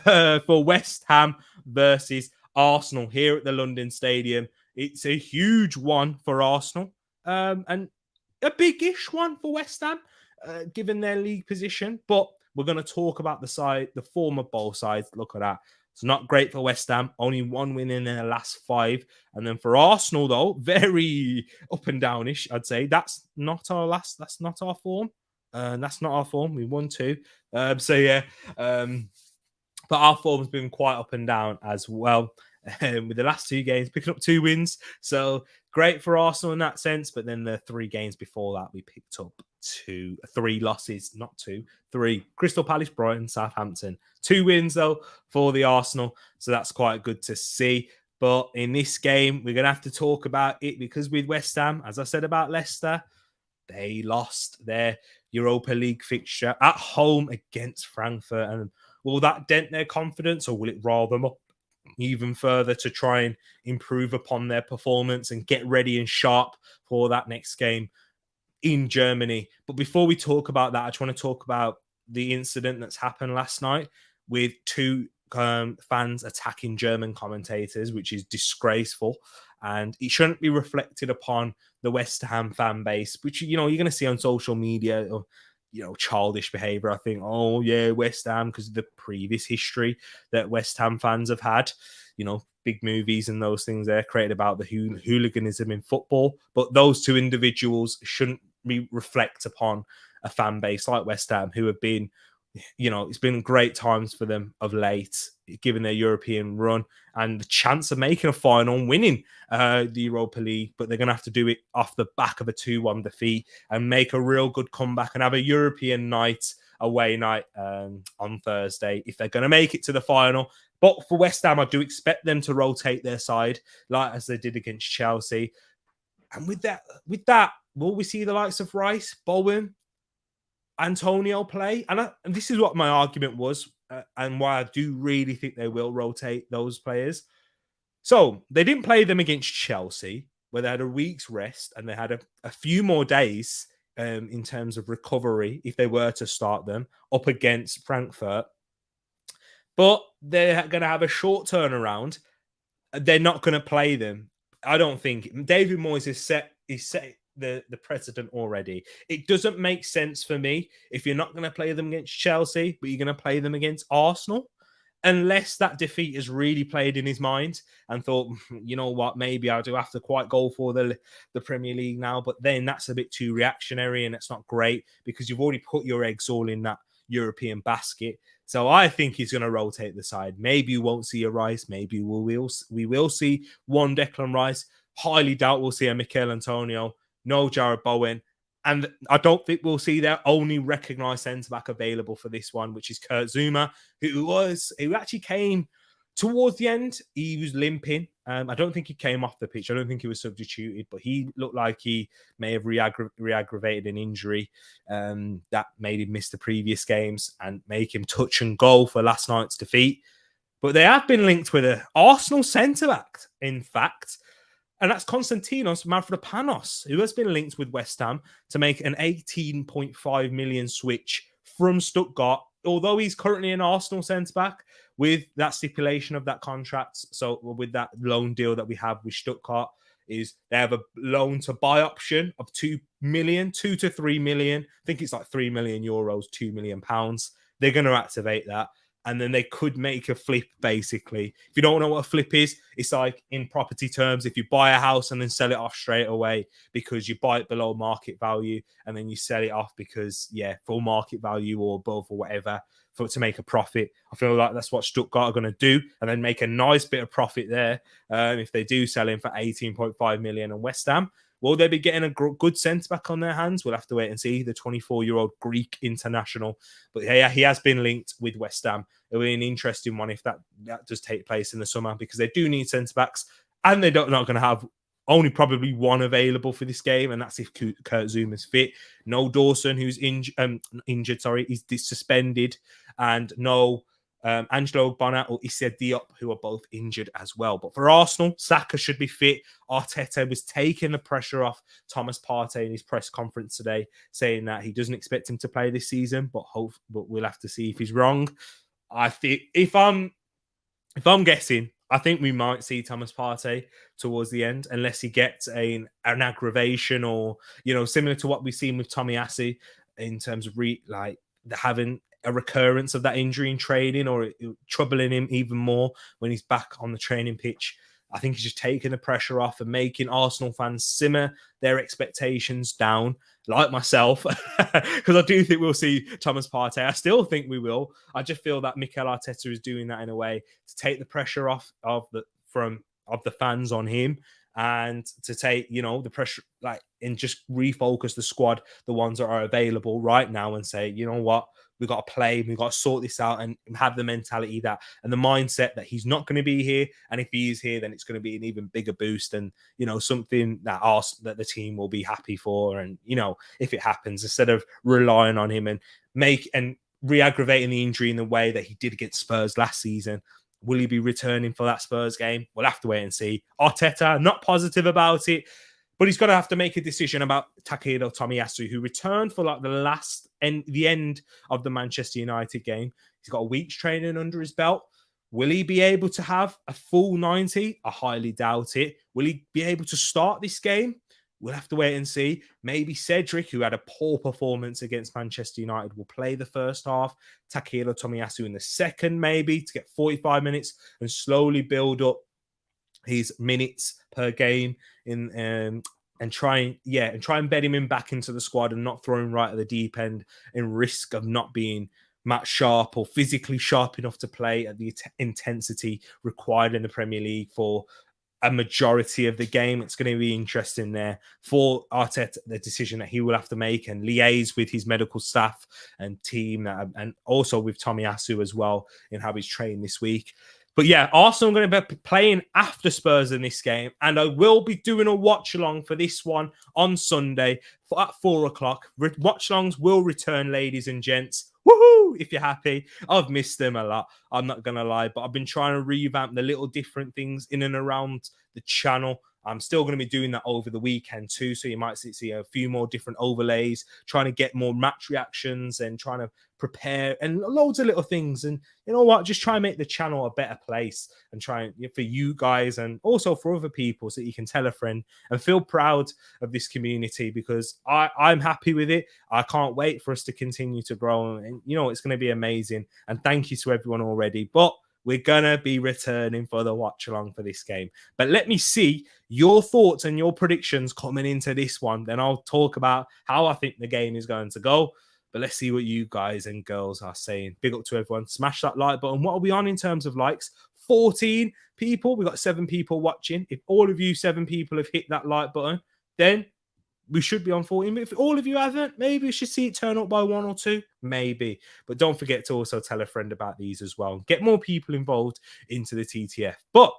For West Ham versus Arsenal here at the London Stadium. It's a huge one for Arsenal and a big-ish one for West Ham, given their league position. But we're going to talk about the former bowl sides. Look at that. It's not great for West Ham. Only one win in their last 5. And then for Arsenal, though, very up and downish, I'd say. That's not our form. That's not our form. We won 2. But our form has been quite up and down as well. With the last 2 games, picking up 2 wins. So great for Arsenal in that sense. But then the 3 games before that, we picked up 3 losses, not 2, 3. Crystal Palace, Brighton, Southampton. 2 wins, though, for the Arsenal. So that's quite good to see. But in this game, we're going to have to talk about it because with West Ham, as I said about Leicester, they lost their Europa League fixture at home against Frankfurt. And will that dent their confidence or will it rile them up even further to try and improve upon their performance and get ready and sharp for that next game in Germany? But before we talk about that, I just want to talk about the incident that's happened last night with 2 fans attacking German commentators, which is disgraceful. And it shouldn't be reflected upon the West Ham fan base, which, you're going to see on social media, or, childish behavior. I think, oh, yeah, West Ham, because of the previous history that West Ham fans have had, big movies and those things there created about the hooliganism in football. But those 2 individuals shouldn't reflect upon a fan base like West Ham, who have been, it's been great times for them of late, given their European run and the chance of making a final and winning the Europa League. But they're going to have to do it off the back of a 2-1 defeat and make a real good comeback and have a European away night on Thursday if they're going to make it to the final. But for West Ham, I do expect them to rotate their side like as they did against Chelsea. And with that, will we see the likes of Rice, Bowen, Antonio play? And this is what my argument was and why I do really think they will rotate those players. So they didn't play them against Chelsea, where they had a week's rest and they had a few more days in terms of recovery if they were to start them up against Frankfurt. But they're going to have a short turnaround. They're not going to play them. I don't think. David Moyes is set the precedent already. It doesn't make sense for me if you're not going to play them against Chelsea, but you're going to play them against Arsenal, unless that defeat has really played in his mind and thought, you know what, maybe I do have to quite go for the Premier League now. But then that's a bit too reactionary and it's not great because you've already put your eggs all in that European basket. So I think he's going to rotate the side. Maybe you won't see a Rice. Maybe we will see one Declan Rice. Highly doubt we'll see a Mikel Antonio. No Jared Bowen. And I don't think we'll see their only recognised centre-back available for this one, which is Kurt Zuma, who actually came towards the end. He was limping. I don't think he came off the pitch. I don't think he was substituted, but he looked like he may have re-aggravated an injury that made him miss the previous games and make him touch and go for last night's defeat. But they have been linked with an Arsenal centre-back, in fact. And that's Konstantinos Mavropanos, who has been linked with West Ham to make an 18.5 million switch from Stuttgart. Although he's currently an Arsenal centre-back, with that stipulation of that contract. So with that loan deal that we have with Stuttgart, is they have a loan to buy option of 2 million, 2 to 3 million. I think it's like 3 million euros, 2 million pounds. They're going to activate that. And then they could make a flip, basically. If you don't know what a flip is, it's like in property terms, if you buy a house and then sell it off straight away because you buy it below market value and then you sell it off because, full market value or above or whatever to make a profit. I feel like that's what Stuttgart are going to do and then make a nice bit of profit there if they do sell him for 18.5 million. And West Ham, will they be getting a good centre-back on their hands? We'll have to wait and see. The 24-year-old Greek international. But yeah, he has been linked with West Ham. It'll be an interesting one if that does take place in the summer because they do need centre-backs and they're not going to have only probably one available for this game, and that's if Kurt Zuma's fit. No Dawson, who's injured, he's suspended, and no Angelo Bonat or Issa Diop, who are both injured as well. But for Arsenal, Saka should be fit. Arteta was taking the pressure off Thomas Partey in his press conference today, saying that he doesn't expect him to play this season, but we'll have to see if he's wrong. I think if I'm guessing, I think we might see Thomas Partey towards the end, unless he gets an aggravation or, similar to what we've seen with Tomiyasu in terms of having a recurrence of that injury in training or troubling him even more when he's back on the training pitch. I think he's just taking the pressure off and making Arsenal fans simmer their expectations down, like myself, because I do think we'll see Thomas Partey. I still think we will. I just feel that Mikel Arteta is doing that in a way to take the pressure off of the fans on him and to take, the pressure, and just refocus the squad, the ones that are available right now, and say, you know what, we've got to play, we've got to sort this out and have the mentality and the mindset that he's not going to be here. And if he is here, then it's going to be an even bigger boost and, something that the team will be happy for. And, if it happens, instead of relying on him and re-aggravating the injury in the way that he did against Spurs last season, will he be returning for that Spurs game? We'll have to wait and see. Arteta, not positive about it, but he's going to have to make a decision about Takehiro Tomiyasu, who returned for the end of the Manchester United game. He's got a week's training under his belt. Will he be able to have a full 90? I highly doubt it. Will he be able to start this game? We'll have to wait and see. Maybe Cedric, who had a poor performance against Manchester United, will play the first half. Takehiro Tomiyasu in the second, maybe, to get 45 minutes and slowly build up his minutes per game and try and bed him in back into the squad and not throw him right at the deep end in risk of not being match sharp or physically sharp enough to play at the intensity required in the Premier League for a majority of the game. It's going to be interesting there for Arteta, the decision that he will have to make and liaise with his medical staff and team and also with Tomiyasu as well in how he's trained this week. But yeah, Arsenal are going to be playing after Spurs in this game. And I will be doing a watch-along for this one on Sunday at 4 o'clock. Watch-alongs will return, ladies and gents. Woohoo! If you're happy. I've missed them a lot. I'm not going to lie. But I've been trying to revamp the little different things in and around the channel. I'm still going to be doing that over the weekend too. So you might see a few more different overlays, trying to get more match reactions and trying to prepare and loads of little things. And you know what? Just try and make the channel a better place and try for you guys and also for other people so that you can tell a friend and feel proud of this community because I'm happy with it. I can't wait for us to continue to grow. And it's going to be amazing. And thank you to everyone already. But we're going to be returning for the watch-along for this game. But let me see your thoughts and your predictions coming into this one. Then I'll talk about how I think the game is going to go. But let's see what you guys and girls are saying. Big up to everyone. Smash that like button. What are we on in terms of likes? 14 people. We've got 7 people watching. If all of you 7 people have hit that like button, then we should be on 14. But if all of you haven't, maybe we should see it turn up by 1 or 2. Maybe. But don't forget to also tell a friend about these as well. Get more people involved into the TTF. But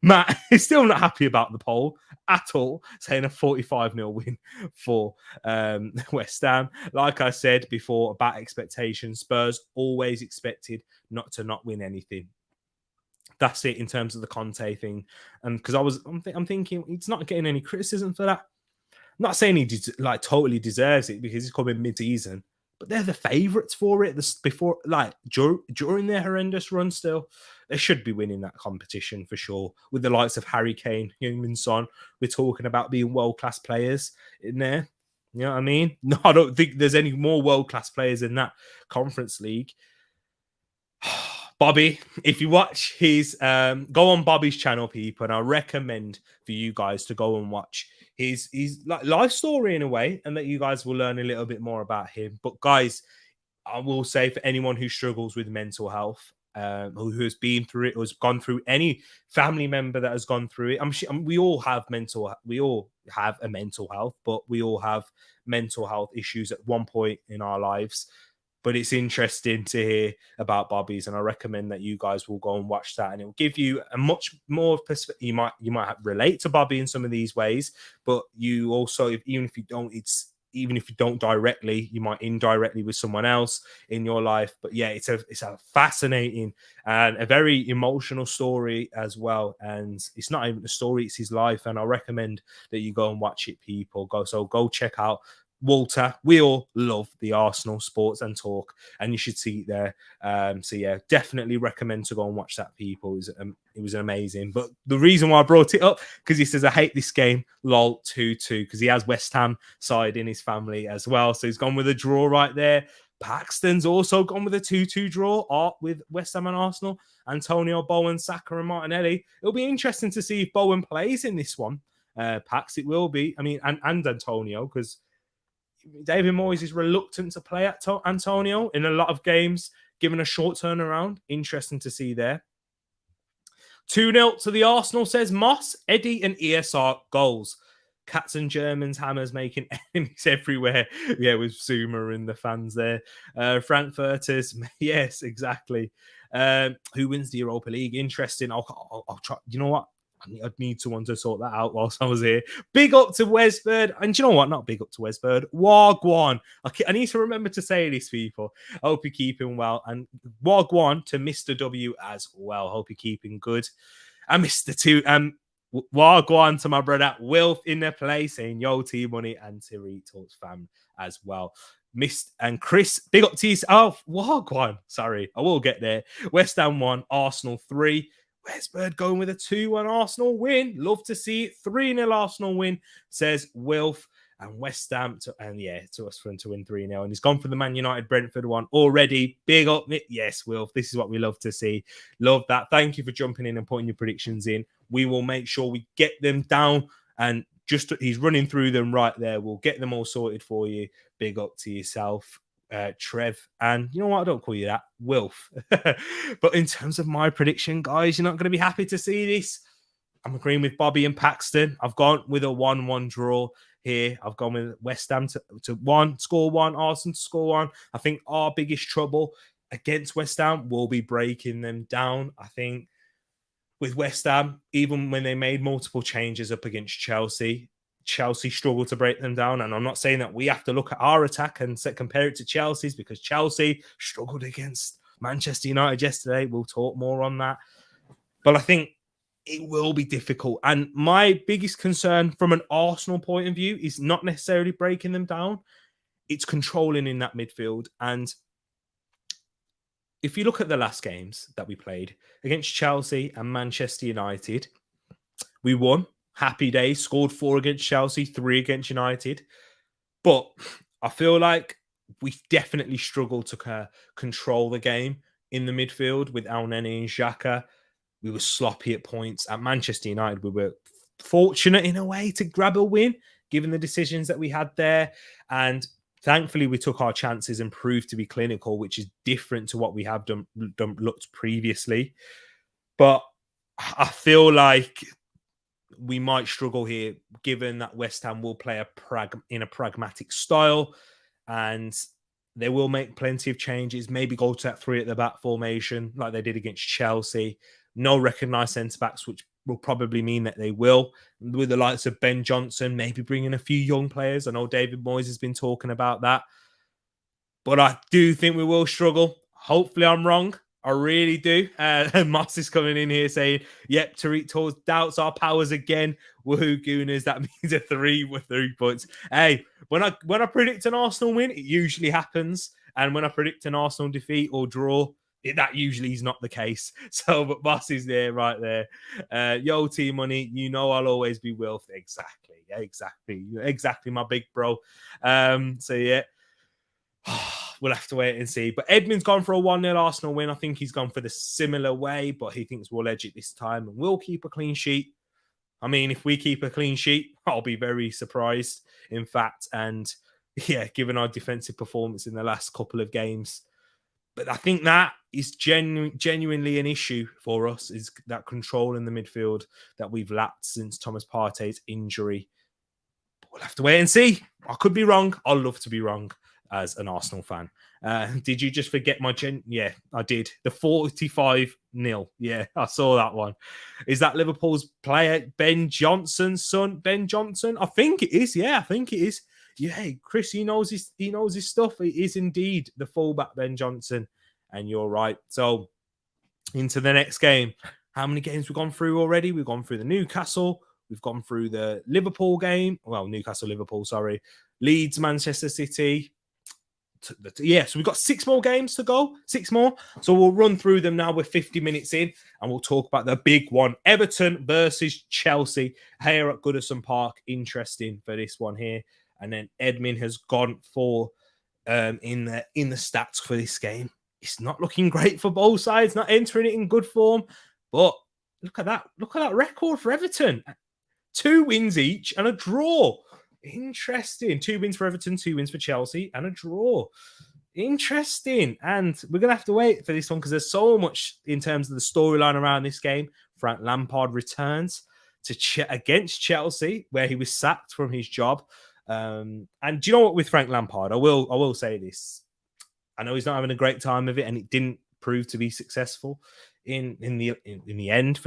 Matt is still not happy about the poll at all, saying a 45-0 win for West Ham. Like I said before about expectations, Spurs always expected not to win anything. That's it in terms of the Conte thing. And because I'm thinking he's not getting any criticism for that. I'm not saying he totally deserves it because he's coming mid-season, but they're the favourites for it. Before, like during their horrendous run, still they should be winning that competition for sure. With the likes of Harry Kane, Heung-min Son, we're talking about being world-class players in there. You know what I mean? No, I don't think there's any more world-class players in that Conference League. Bobby, if you watch his go on Bobby's channel, people, and I recommend for you guys to go and watch his like life story in a way, and that you guys will learn a little bit more about him. But guys, I will say for anyone who struggles with mental health, who has been through it, who's gone through, any family member that has gone through it, we all have a mental health, but we all have mental health issues at one point in our lives. But it's interesting to hear about Bobby's, and I recommend that you guys will go and watch that, and it will give you a much more perspective. You might relate to Bobby in some of these ways, but you also, even if you don't directly, you might indirectly with someone else in your life. But yeah, it's a fascinating and a very emotional story as well. And it's not even a story, it's his life. And I recommend that you go and watch it, people. Go check out Walter. We all love the Arsenal sports and talk, and you should see it there. So yeah, definitely recommend to go and watch that, people. It was amazing. But the reason why I brought it up, because he says I hate this game, lol, 2-2, because he has West Ham side in his family as well. So he's gone with a draw right there. Paxton's also gone with a 2-2 draw with West Ham and Arsenal. Antonio, Bowen, Saka and Martinelli. It'll be interesting to see if Bowen plays in this one. Pax, it will be. I mean, and Antonio, because David Moyes is reluctant to play at Antonio in a lot of games, given a short turnaround. Interesting to see there. 2-0 to the Arsenal, says Moss. Eddie and ESR goals. Cats and Germans, hammers making enemies everywhere. Yeah, with Zuma and the fans there. Frankfurters, yes, exactly. Who wins the Europa League? Interesting. I'll try. You know what? I'd need someone to sort that out whilst I was here. Big up to Wesbird. And do you know what? Not big up to Wesbird. Wagwan. I need to remember to say this, people. I hope you're keeping well. And Wagwan to Mr. W as well. Hope you're keeping good. And Mr. 2. Wagwan to my brother Wilf in the place, saying yo, T-Money and Tereak Talks fam as well. Missed and Chris, big up to you. Oh, Wagwan. Sorry, I will get there. West Ham 1, Arsenal 3. Westbird going with a 2-1 Arsenal win. Love to see it. 3-0 Arsenal win, says Wilf. And West Ham to us for him to win 3-0. And he's gone for the Man United Brentford one already. Big up. Yes, Wilf. This is what we love to see. Love that. Thank you for jumping in and putting your predictions in. We will make sure we get them down. And just he's running through them right there. We'll get them all sorted for you. Big up to yourself, Trev. And you know what? I don't call you that. Wilf. But in terms of my prediction, guys, you're not going to be happy to see this. I'm agreeing with Bobby and Paxton. I've gone with a 1-1 draw here. I've gone with West Ham to score one, Arsenal to score one. I think our biggest trouble against West Ham will be breaking them down. I think with West Ham, even when they made multiple changes up against Chelsea struggled to break them down. And I'm not saying that we have to look at our attack and compare it to Chelsea's, because Chelsea struggled against Manchester United yesterday. We'll talk more on that. But I think it will be difficult. And my biggest concern from an Arsenal point of view is not necessarily breaking them down. It's controlling in that midfield. And if you look at the last games that we played against Chelsea and Manchester United, we won. Happy days. Scored 4 against Chelsea, 3 against United. But I feel like we definitely struggled to control the game in the midfield with El Neni and Xhaka. We were sloppy at points. At Manchester United, we were fortunate in a way to grab a win, given the decisions that we had there. And thankfully, we took our chances and proved to be clinical, which is different to what we have done looked previously. But I feel like we might struggle here, given that West Ham will play in a pragmatic style, and they will make plenty of changes, maybe go to that 3 at the back formation like they did against Chelsea. No recognised centre-backs, which will probably mean that they will. With the likes of Ben Johnson, maybe bringing a few young players. I know David Moyes has been talking about that. But I do think we will struggle. Hopefully I'm wrong. I really do. And Moss is coming in here saying, yep, Tereak doubts our powers again. Woohoo, Gooners. That means a 3 points. Hey, when I predict an Arsenal win, it usually happens. And when I predict an Arsenal defeat or draw, that usually is not the case. So, but Moss is there, right there. Yo, T Money, you know I'll always be Wilf. Exactly, my big bro. So yeah. We'll have to wait and see. But Edmund's gone for a 1-0 Arsenal win. I think he's gone for the similar way, but he thinks we'll edge it this time and we'll keep a clean sheet. I mean, if we keep a clean sheet, I'll be very surprised, in fact. And yeah, given our defensive performance in the last couple of games. But I think that is genuinely an issue for us, is that control in the midfield that we've lacked since Thomas Partey's injury. But we'll have to wait and see. I could be wrong. I'd love to be wrong as an Arsenal fan. Did you just forget my Yeah, I did. The 45-0. Yeah, I saw that one. Is that Liverpool's player Ben Johnson's son? Ben Johnson? I think it is. Yeah, I think it is. Yeah, Chris, he knows his stuff. It is indeed the fullback Ben Johnson. And you're right. So into the next game. How many games we've gone through already? We've gone through the Newcastle. We've gone through the Liverpool game. Well, Newcastle-Liverpool, sorry. Leeds-Manchester City. So we've got 6 more games to go. 6 more. So we'll run through them now. We're 50 minutes in and we'll talk about the big one. Everton versus Chelsea here at Goodison Park. Interesting for this one here. And then Edmin has gone for in the stats for this game. It's not looking great for both sides, not entering it in good form. But look at that. Look at that record for Everton. 2 wins each and a draw. Interesting. 2 wins for Everton, 2 wins for Chelsea, and a draw. Interesting. And we're going to have to wait for this one because there's so much in terms of the storyline around this game. Frank Lampard returns against Chelsea, where he was sacked from his job. And do you know what? With Frank Lampard, I will say this. I know he's not having a great time of it, and it didn't prove to be successful in the end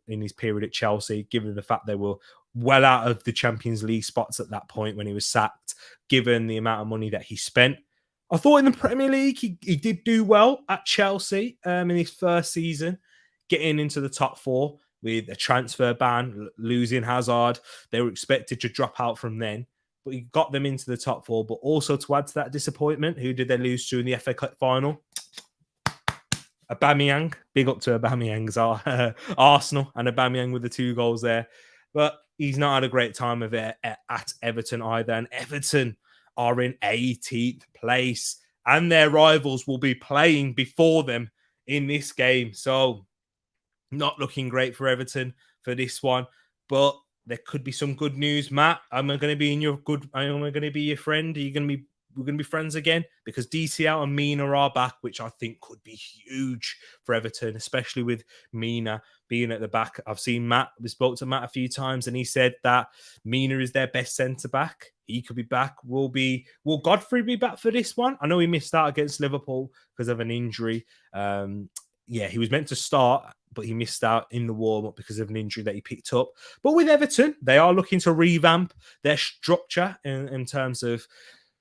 in his period at Chelsea, given the fact they were well out of the Champions League spots at that point when he was sacked, given the amount of money that he spent. I thought in the Premier League, he did do well at Chelsea in his first season, getting into the top 4 with a transfer ban, losing Hazard. They were expected to drop out from then, but he got them into the top 4. But also to add to that disappointment, who did they lose to in the FA Cup final? Aubameyang. Big up to Aubameyang's Arsenal, and Aubameyang with the 2 goals there. But he's not had a great time of it at Everton either. And Everton are in 18th place. And their rivals will be playing before them in this game. So not looking great for Everton for this one. But there could be some good news. Matt, am I going to be your friend? We're going to be friends again? Because DCL and Mina are back, which I think could be huge for Everton, especially with Mina being at the back. I've seen Matt. We spoke to Matt a few times, and he said that Mina is their best centre-back. He could be back. Will Godfrey be back for this one? I know he missed out against Liverpool because of an injury. He was meant to start, but he missed out in the warm-up because of an injury that he picked up. But with Everton, they are looking to revamp their structure in terms of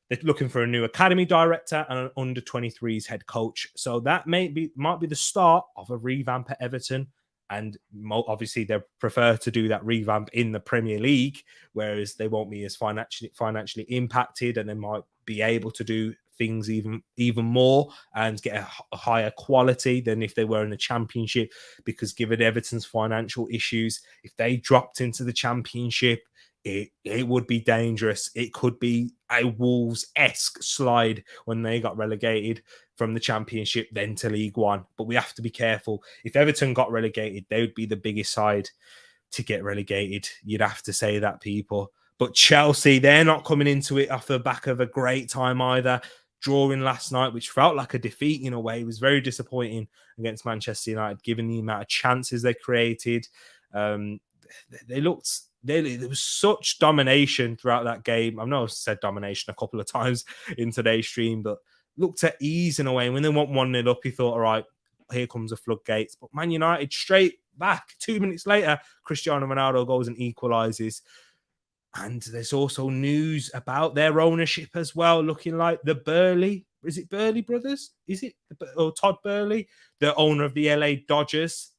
they're looking for a new academy director and an under-23s head coach. So that might be the start of a revamp at Everton. And obviously, they prefer to do that revamp in the Premier League, whereas they won't be as financially impacted, and they might be able to do things even more and get a higher quality than if they were in the Championship. Because given Everton's financial issues, if they dropped into the Championship, it would be dangerous. It could be a Wolves-esque slide when they got relegated from the Championship then to League One. But we have to be careful. If Everton got relegated, they would be the biggest side to get relegated. You'd have to say that, people. But Chelsea, they're not coming into it off the back of a great time either. Drawing last night, which felt like a defeat in a way. It was very disappointing against Manchester United, given the amount of chances they created. There was such domination throughout that game. I know I've said domination a couple of times in today's stream, but looked at ease in a way. And when they went 1-0 up, he thought, all right, here comes the floodgates. But Man United straight back. 2 minutes later, Cristiano Ronaldo goes and equalises. And there's also news about their ownership as well, looking like the Burley. Is it Burley brothers? Is it? Or Todd Burley, the owner of the LA Dodgers.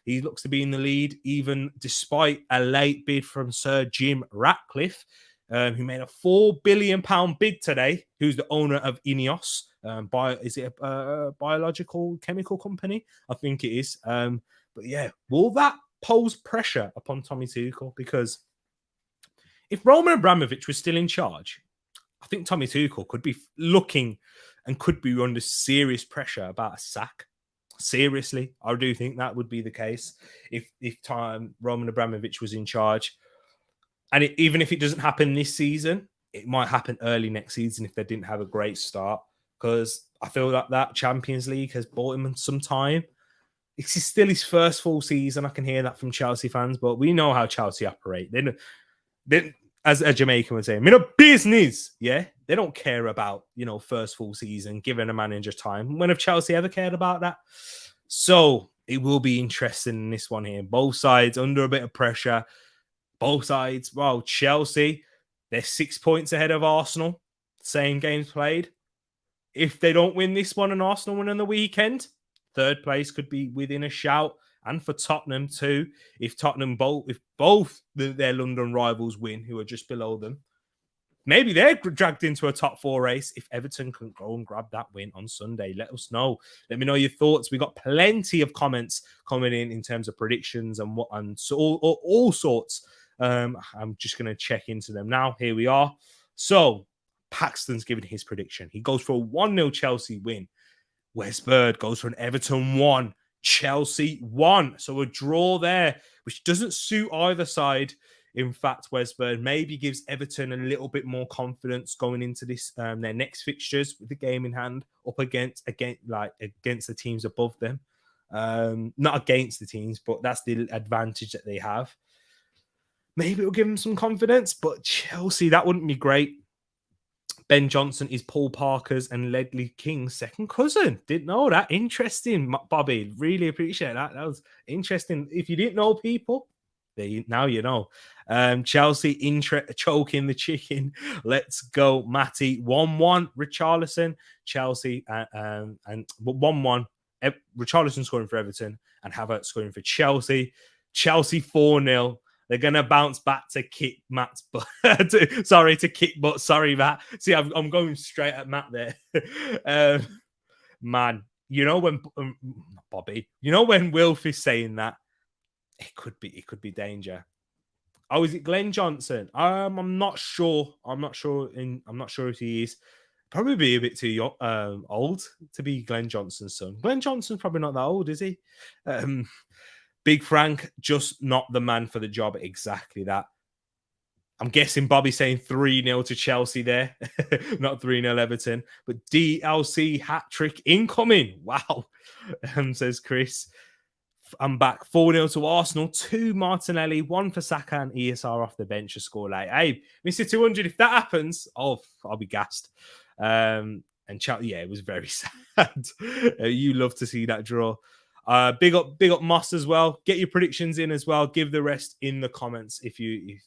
He looks to be in the lead, even despite a late bid from Sir Jim Ratcliffe, who made a £4 billion bid today, who's the owner of Ineos. Is it a biological chemical company? I think it is. But yeah, will that pose pressure upon Tommy Tuchel? Because if Roman Abramovich was still in charge, I think Tommy Tuchel could be looking and could be under serious pressure about a sack. Seriously, I do think that would be the case if Roman Abramovich was in charge. And even if it doesn't happen this season, it might happen early next season if they didn't have a great start. Because I feel like that Champions League has bought him some time. It's still his first full season. I can hear that from Chelsea fans, but we know how Chelsea operate. They as a Jamaican would say, a business. Yeah, they don't care about, first full season, giving a manager time. When have Chelsea ever cared about that? So it will be interesting in this one here. Both sides under a bit of pressure. Both sides. Well, Chelsea, they're 6 points ahead of Arsenal. Same games played. If they don't win this one and Arsenal win on the weekend, third place could be within a shout. And for Tottenham too, if both their London rivals win, who are just below them, maybe they're dragged into a top four race. If Everton can go and grab that win on Sunday, let us know. Let me know your thoughts. We got plenty of comments coming in terms of predictions and all sorts. I'm just going to check into them now. Here we are. So Paxton's giving his prediction. He goes for a 1-0 Chelsea win. Wes Bird goes for an Everton 1. Chelsea 1. So a draw there, which doesn't suit either side. In fact, Wes Bird maybe gives Everton a little bit more confidence going into this their next fixtures with the game in hand up against the teams above them. Not against the teams, but that's the advantage that they have. Maybe it'll give them some confidence, but Chelsea, that wouldn't be great. Ben Johnson is Paul Parker's and Ledley King's second cousin. Didn't know that. Interesting, Bobby. Really appreciate that. That was interesting. If you didn't know people, now you know. Chelsea choking the chicken. Let's go, Matty. 1-1. Richarlison. Chelsea and 1-1. Richarlison scoring for Everton and Havertz scoring for Chelsea. Chelsea 4-0. They're going to bounce back to kick Matt's butt. to kick butt. Sorry, Matt. See, I'm going straight at Matt there. Man, when Bobby, when Wilf is saying that, it could be danger. Oh, is it Glenn Johnson? I'm not sure. I'm not sure if he is. Probably be a bit too old to be Glenn Johnson's son. Glenn Johnson's probably not that old, is he? Big Frank, just not the man for the job. Exactly that. I'm guessing Bobby's saying 3-0 to Chelsea there. Not 3-0 Everton. But DLC hat-trick incoming. Wow. Says Chris. I'm back. 4-0 to Arsenal. 2 Martinelli. 1 for Saka and ESR off the bench to score late. Hey, Mr. 200, if that happens, I'll be gassed. And it was very sad. You love to see that draw. Big up Moss as well. Get your predictions in as well. Give the rest in the comments if you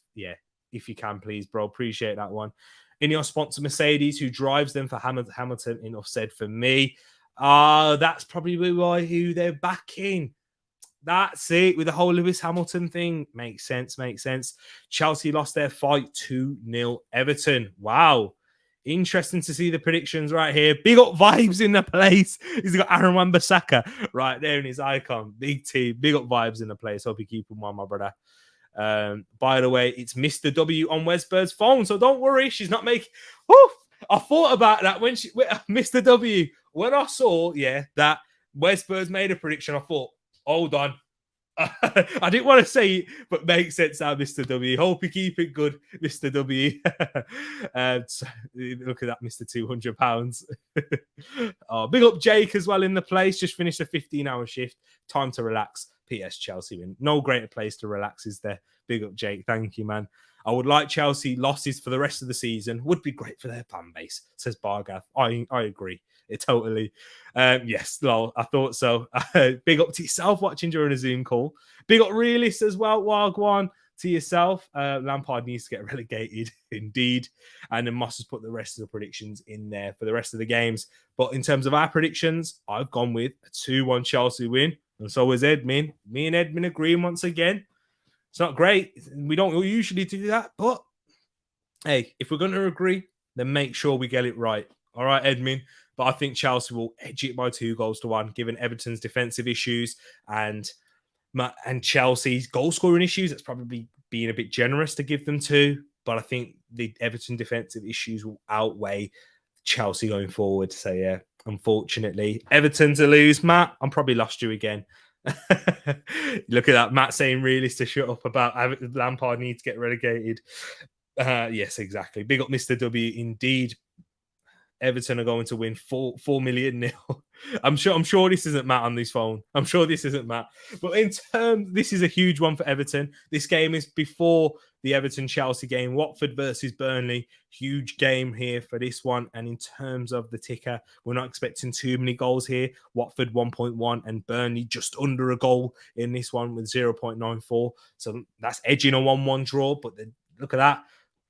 can, please, bro. Appreciate that one. In your sponsor Mercedes, who drives them for Hamilton, enough said for me. That's probably who they're backing. That's it with the whole Lewis Hamilton thing. Makes sense. Chelsea lost their fight 2-0 Everton. Wow. Interesting to see the predictions right here. Big up vibes in the place. He's got Aaron Wan-Bissaka right there in his icon. Big team. Big up vibes in the place. Hope you keep them on, my brother. By the way, it's Mr. W on Wes Bird's phone, so don't worry. She's not making... I thought about that when Mr. W. When I saw, that Wes Bird's made a prediction, I thought, hold on. I didn't want to say it, but makes sense now, Mr. W. Hope you keep it good, Mr. W. Look at that, Mr. £200. Big up Jake as well in the place. Just finished a 15-hour shift. Time to relax. PS Chelsea win. No greater place to relax, is there? Big up Jake. Thank you, man. I would like Chelsea losses for the rest of the season. Would be great for their fan base, says Bargath. I agree. Totally. Yes, lol, I thought so. Big up to yourself watching during a Zoom call. Big up Realist as well. Wagwan. to yourself. Lampard needs to get relegated, indeed. And then Moss has put the rest of the predictions in there for the rest of the games. But in terms of our predictions, I've gone with a 2-1 Chelsea win. And so has Edmin. Me and Edmin agreeing once again. It's not great. We don't usually do that. But, hey, if we're going to agree, then make sure we get it right. All right, Edmin. But I think Chelsea will edge it by 2-1, given Everton's defensive issues and Chelsea's goal-scoring issues. That's probably being a bit generous to give them 2. But I think the Everton defensive issues will outweigh Chelsea going forward. So, yeah, unfortunately, Everton to lose. Matt, I'm probably lost you again. Look at that. Matt saying realist to shut up about Lampard needs to get relegated. Yes, exactly. Big up Mr. W indeed. Everton are going to win 4 million 0. I'm sure this isn't Matt on this phone. I'm sure this isn't Matt. But this is a huge one for Everton. This game is before the Everton-Chelsea game. Watford versus Burnley. Huge game here for this one. And in terms of the ticker, we're not expecting too many goals here. Watford 1.1 and Burnley just under a goal in this one with 0.94. So that's edging a 1-1 draw. But look at that.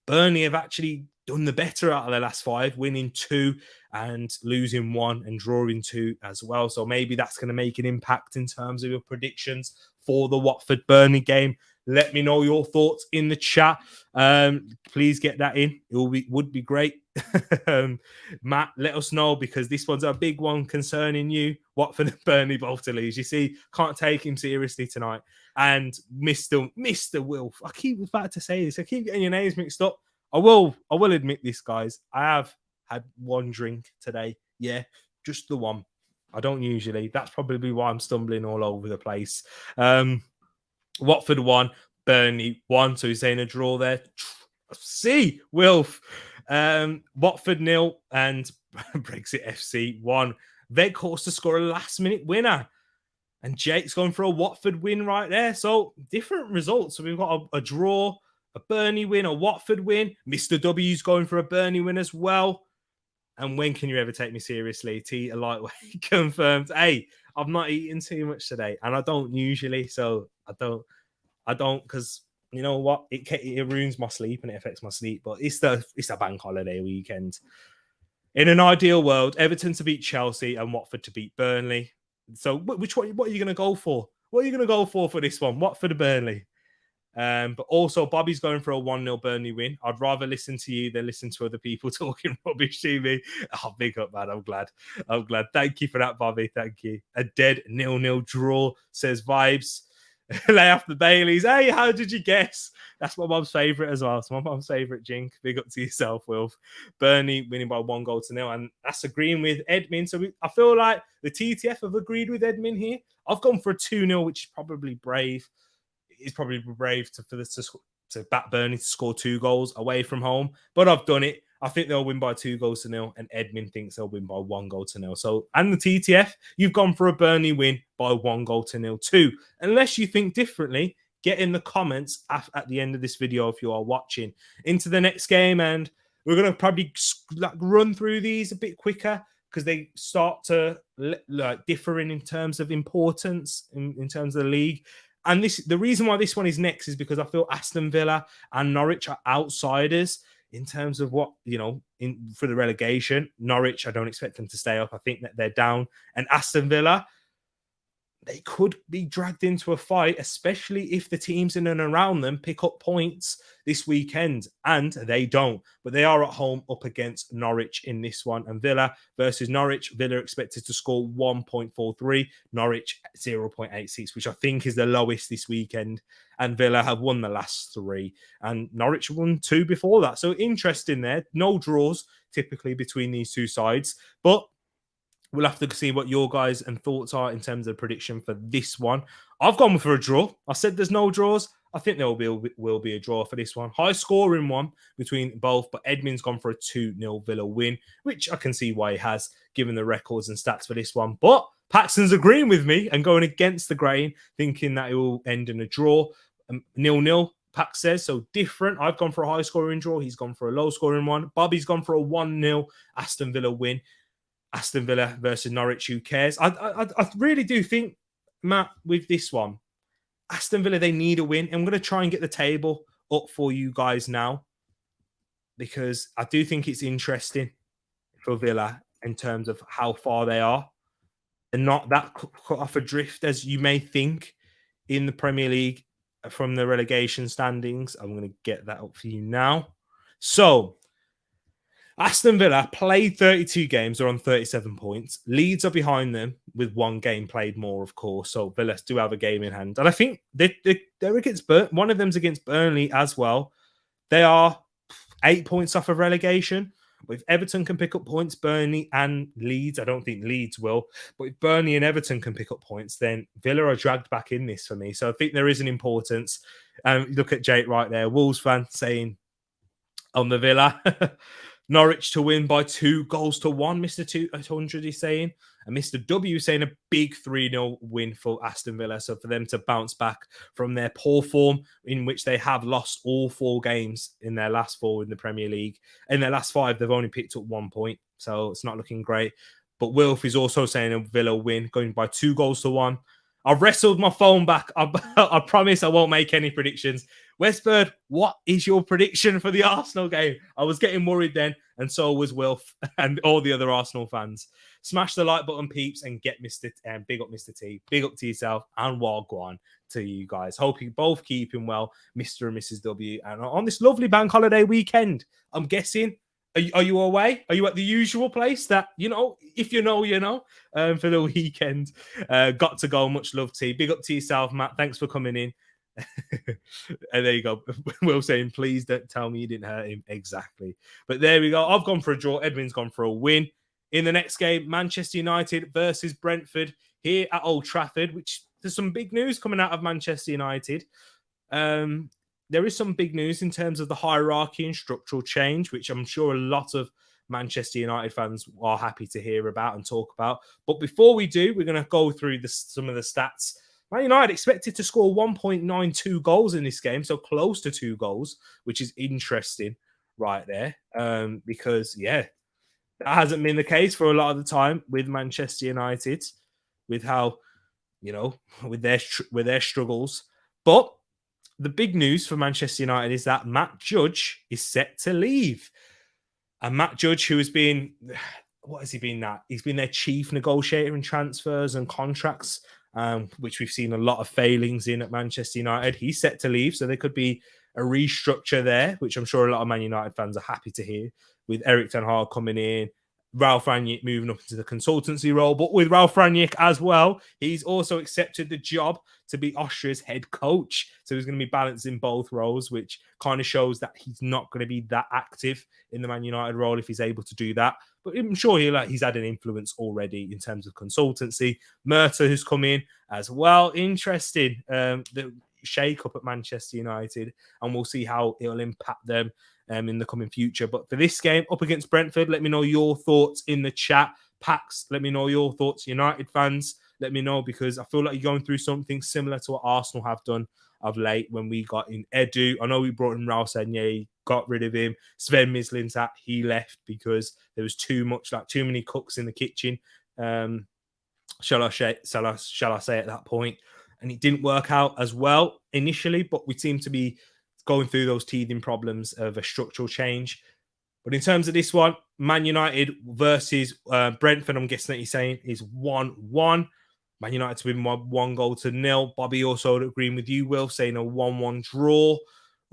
Burnley have actually done the better out of their last 5, winning 2 and losing 1 and drawing 2 as well. So maybe that's going to make an impact in terms of your predictions for the Watford-Burnley game. Let me know your thoughts in the chat. Please get that in. It would be great. Matt, let us know because this one's a big one concerning you. Watford and Burnley both to lose. You see, can't take him seriously tonight. And Mr. Wilf, I keep about to say this. I keep getting your names mixed up. I will admit this, guys. I have had 1 drink today. Yeah, just the one. I don't usually. That's probably why I'm stumbling all over the place. Watford 1, Burnley 1. So he's saying a draw there. See, Wilf. Watford 0 and Brexit FC 1. Veghorst to score a last-minute winner. And Jake's going for a Watford win right there. So different results. So we've got a draw, a Burnley win, a Watford win. Mr. W's going for a Burnley win as well. And when can you ever take me seriously? T, a lightweight confirmed. Hey, I've not eaten too much today. And I don't usually. So I don't because you know what? It ruins my sleep and it affects my sleep. But it's a bank holiday weekend. In an ideal world, Everton to beat Chelsea and Watford to beat Burnley. So which one? What are you going to go for? What are you going to go for this one? Watford or Burnley? But also, Bobby's going for a 1-0 Burnley win. I'd rather listen to you than listen to other people talking rubbish to me. Oh, big up, man. I'm glad. Thank you for that, Bobby. Thank you. A dead 0-0 draw, says Vibes. Lay off the Baileys. Hey, how did you guess? That's my mom's favourite as well. It's my mom's favourite drink. Big up to yourself, Wilf. Burnley winning by 1-0. And that's agreeing with Edmin. So I feel like the TTF have agreed with Edmin here. I've gone for a 2-0, which is probably brave. It's probably brave to back Burnley to score 2 goals away from home. But I've done it. I think they'll win by 2-0, and Edmin thinks they'll win by 1-0. So, and the TTF, you've gone for a Burnley win by 1-0 too. Unless you think differently, get in the comments at the end of this video if you are watching. Into the next game, and we're going to probably run through these a bit quicker because they start to differ in terms of importance in terms of the league. And the reason why this one is next is because I feel Aston Villa and Norwich are outsiders in terms of what, for the relegation. Norwich, I don't expect them to stay up. I think that they're down. And Aston Villa, they could be dragged into a fight, especially if the teams in and around them pick up points this weekend. And they don't. But they are at home up against Norwich in this one. And Villa versus Norwich, Villa expected to score 1.43, Norwich 0.86, which I think is the lowest this weekend. And Villa have won the last 3. And Norwich won 2 before that. So interesting there. No draws typically between these two sides. But we'll have to see what your guys and thoughts are in terms of prediction for this one. I've gone for a draw. I said there's no draws. I think there will be a draw for this one. High scoring one between both, but Edmund's gone for a 2-0 Villa win, which I can see why he has, given the records and stats for this one. But Paxton's agreeing with me and going against the grain, thinking that it will end in a draw. 0-0, Pax says, so different. I've gone for a high scoring draw. He's gone for a low scoring one. Bobby's gone for a 1-0 Aston Villa win. Aston Villa versus Norwich, who cares? I really do think, Matt, with this one, Aston Villa, they need a win. I'm going to try and get the table up for you guys now because I do think it's interesting for Villa in terms of how far they are. They're not that cut off adrift as you may think in the Premier League from the relegation standings. I'm going to get that up for you now. So, Aston Villa played 32 games. They're on 37 points. Leeds are behind them with one game played more, of course. So, Villa do have a game in hand. And I think they're against one of them's against Burnley as well. They are 8 points off of relegation. But if Everton can pick up points, Burnley and Leeds, I don't think Leeds will, but if Burnley and Everton can pick up points, then Villa are dragged back in this for me. So I think there is an importance. Look at Jake right there, Wolves fan saying on the Villa, Norwich to win by 2-1, Mr. 200 is saying. And Mr. W saying a big 3-0 win for Aston Villa. So for them to bounce back from their poor form in which they have lost all 4 games in their last 4 in the Premier League. In their last 5, they've only picked up 1 point. So it's not looking great. But Wilf is also saying a Villa win, going by 2-1. I've wrestled my phone back. I promise I won't make any predictions. Westbird, what is your prediction for the Arsenal game? I was getting worried then, and so was Wilf and all the other Arsenal fans. Smash the like button, peeps, and get big up Mr. T. Big up to yourself and Wagwan to you guys. Hope you both keeping well, Mr. and Mrs. W. And on this lovely bank holiday weekend, I'm guessing, are you away? Are you at the usual place that, if you know, for the weekend? Got to go. Much love, T. Big up to yourself, Matt. Thanks for coming in. And there you go. Will saying, please don't tell me you didn't hurt him. Exactly. But there we go. I've gone for a draw. Edwin's gone for a win. In the next game, Manchester United versus Brentford here at Old Trafford, which there's some big news coming out of Manchester United. There is some big news in terms of the hierarchy and structural change, which I'm sure a lot of Manchester United fans are happy to hear about and talk about. But before we do, we're going to go through some of the stats. Man United expected to score 1.92 goals in this game, so close to 2 goals, which is interesting right there. Because, that hasn't been the case for a lot of the time with Manchester United, with how, with their struggles. But the big news for Manchester United is that Matt Judge is set to leave. And Matt Judge, who has been, what has he been that? He's been their chief negotiator in transfers and contracts, which we've seen a lot of failings in at Manchester United. He's set to leave, so there could be a restructure there, which I'm sure a lot of Man United fans are happy to hear, with Erik ten Hag coming in, Ralf Rangnick moving up into the consultancy role. But with Ralf Rangnick as well, he's also accepted the job to be Austria's head coach. So he's going to be balancing both roles, which kind of shows that he's not going to be that active in the Man United role if he's able to do that. But I'm sure he's had an influence already in terms of consultancy. Murta, who's come in as well. Interesting. The shake-up at Manchester United, and we'll see how it'll impact them in the coming future. But for this game, up against Brentford, let me know your thoughts in the chat. Pax, let me know your thoughts. United fans, let me know, because I feel like you're going through something similar to what Arsenal have done of late when we got in Edu. I know we brought in Raul Senye, got rid of him. Sven Mislintat, he left because there was too many cooks in the kitchen. Shall I say at that point? And it didn't work out as well initially, but we seem to be going through those teething problems of a structural change. But in terms of this one, Man United versus Brentford, I'm guessing that he's saying is 1-1. Man United to win 1-0. Bobby also agreeing with you, Will, saying a 1-1 draw.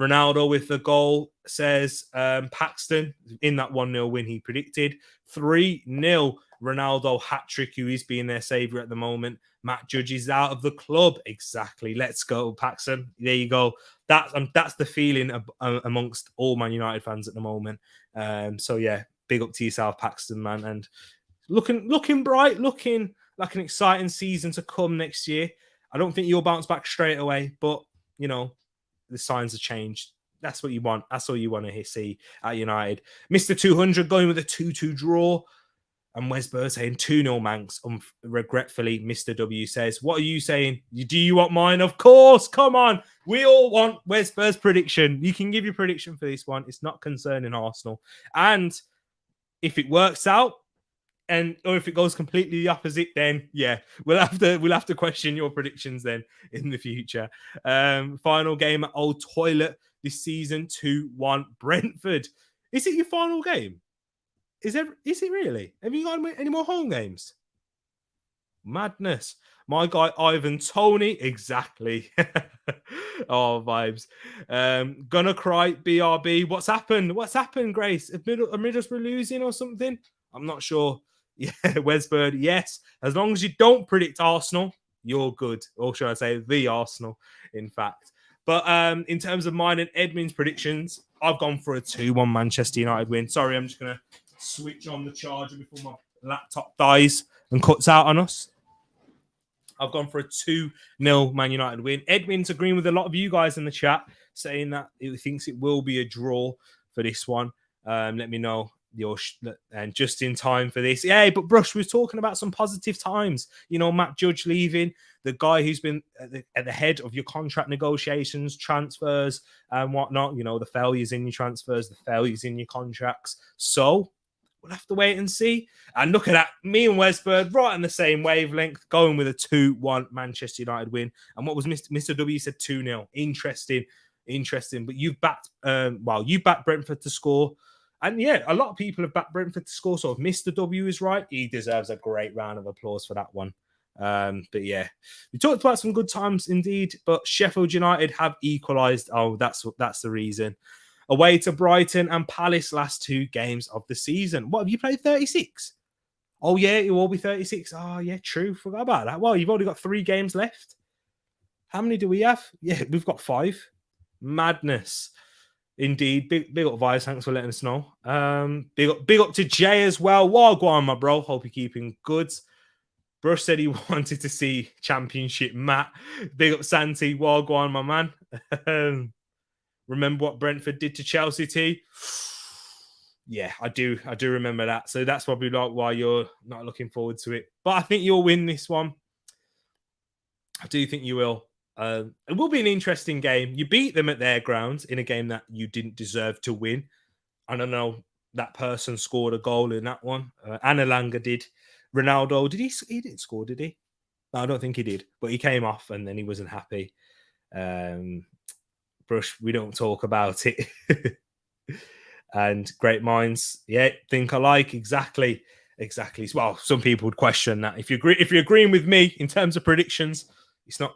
Ronaldo with the goal, says Paxton in that 1-0 win he predicted. 3-0 Ronaldo hat-trick, who is being their saviour at the moment. Matt Judge is out of the club. Exactly. Let's go, Paxton. There you go. That's the feeling amongst all Man United fans at the moment. So, yeah, big up to yourself, Paxton, man. And looking bright, looking like an exciting season to come next year. I don't think you'll bounce back straight away, but, the signs have changed. That's what you want. That's all you want to see at United. Mr. 200 going with a 2-2 draw. And Wes Burr saying 2-0 Manx. Regretfully, Mr. W says, what are you saying? Do you want mine? Of course. Come on. We all want Wes Burr's prediction. You can give your prediction for this one. It's not concerning Arsenal. And if it works out, or if it goes completely the opposite, then yeah, we'll have to question your predictions then in the future. Final game at Old Toilet this season, 2-1 Brentford. Is it your final game? Is it really? Have you got any more home games? Madness. My guy Ivan Toney, exactly. Oh, vibes. Gonna cry, BRB. What's happened? Grace? Are Middlesbrough losing or something? I'm not sure. Yeah, Wesbird, yes. As long as you don't predict Arsenal, you're good. Or should I say the Arsenal, in fact. But in terms of mine and Edmund's predictions, I've gone for a 2-1 Manchester United win. Sorry, I'm just going to switch on the charger before my laptop dies and cuts out on us. I've gone for a 2-0 Man United win. Edmund's agreeing with a lot of you guys in the chat, saying that he thinks it will be a draw for this one. Let me know and just in time for this. Yeah, but Brush was talking about some positive times. You know, Matt Judge leaving, the guy who's been at the head of your contract negotiations, transfers and whatnot. You know, the failures in your transfers, the failures in your contracts. So we'll have to wait and see. And look at that. Me and Wesbird right on the same wavelength, going with a 2-1 Manchester United win. And what was Mr. W said 2-0. Interesting. But you've backed you backed Brentford to score. And yeah, a lot of people have backed Brentford to score. So if Mr. W is right, he deserves a great round of applause for that one. But yeah, we talked about some good times indeed. But Sheffield United have equalised. Oh, that's the reason. Away to Brighton and Palace, last 2 games of the season. What, have you played 36? Oh yeah, it will be 36. Oh yeah, true. Forgot about that. Well, you've only got 3 games left. How many do we have? Yeah, we've got 5. Madness. Indeed. Big up Vice. Thanks for letting us know. Big up to Jay as well. Wagwan, my bro. Hope you're keeping good. Brush said he wanted to see Championship Matt. Big up Santi. Wagwan, my man. Remember what Brentford did to Chelsea T? Yeah, I do remember that. So that's probably like why you're not looking forward to it. But I think you'll win this one. I do think you will. It will be an interesting game. You beat them at their grounds in a game that you didn't deserve to win. I don't know. That person scored a goal in that one. Anelanga did. Ronaldo, did he? He didn't score, did he? No, I don't think he did. But he came off and then he wasn't happy. Brush, we don't talk about it. And great minds, yeah, think alike. Exactly. Well, some people would question that. If you're agreeing with me in terms of predictions,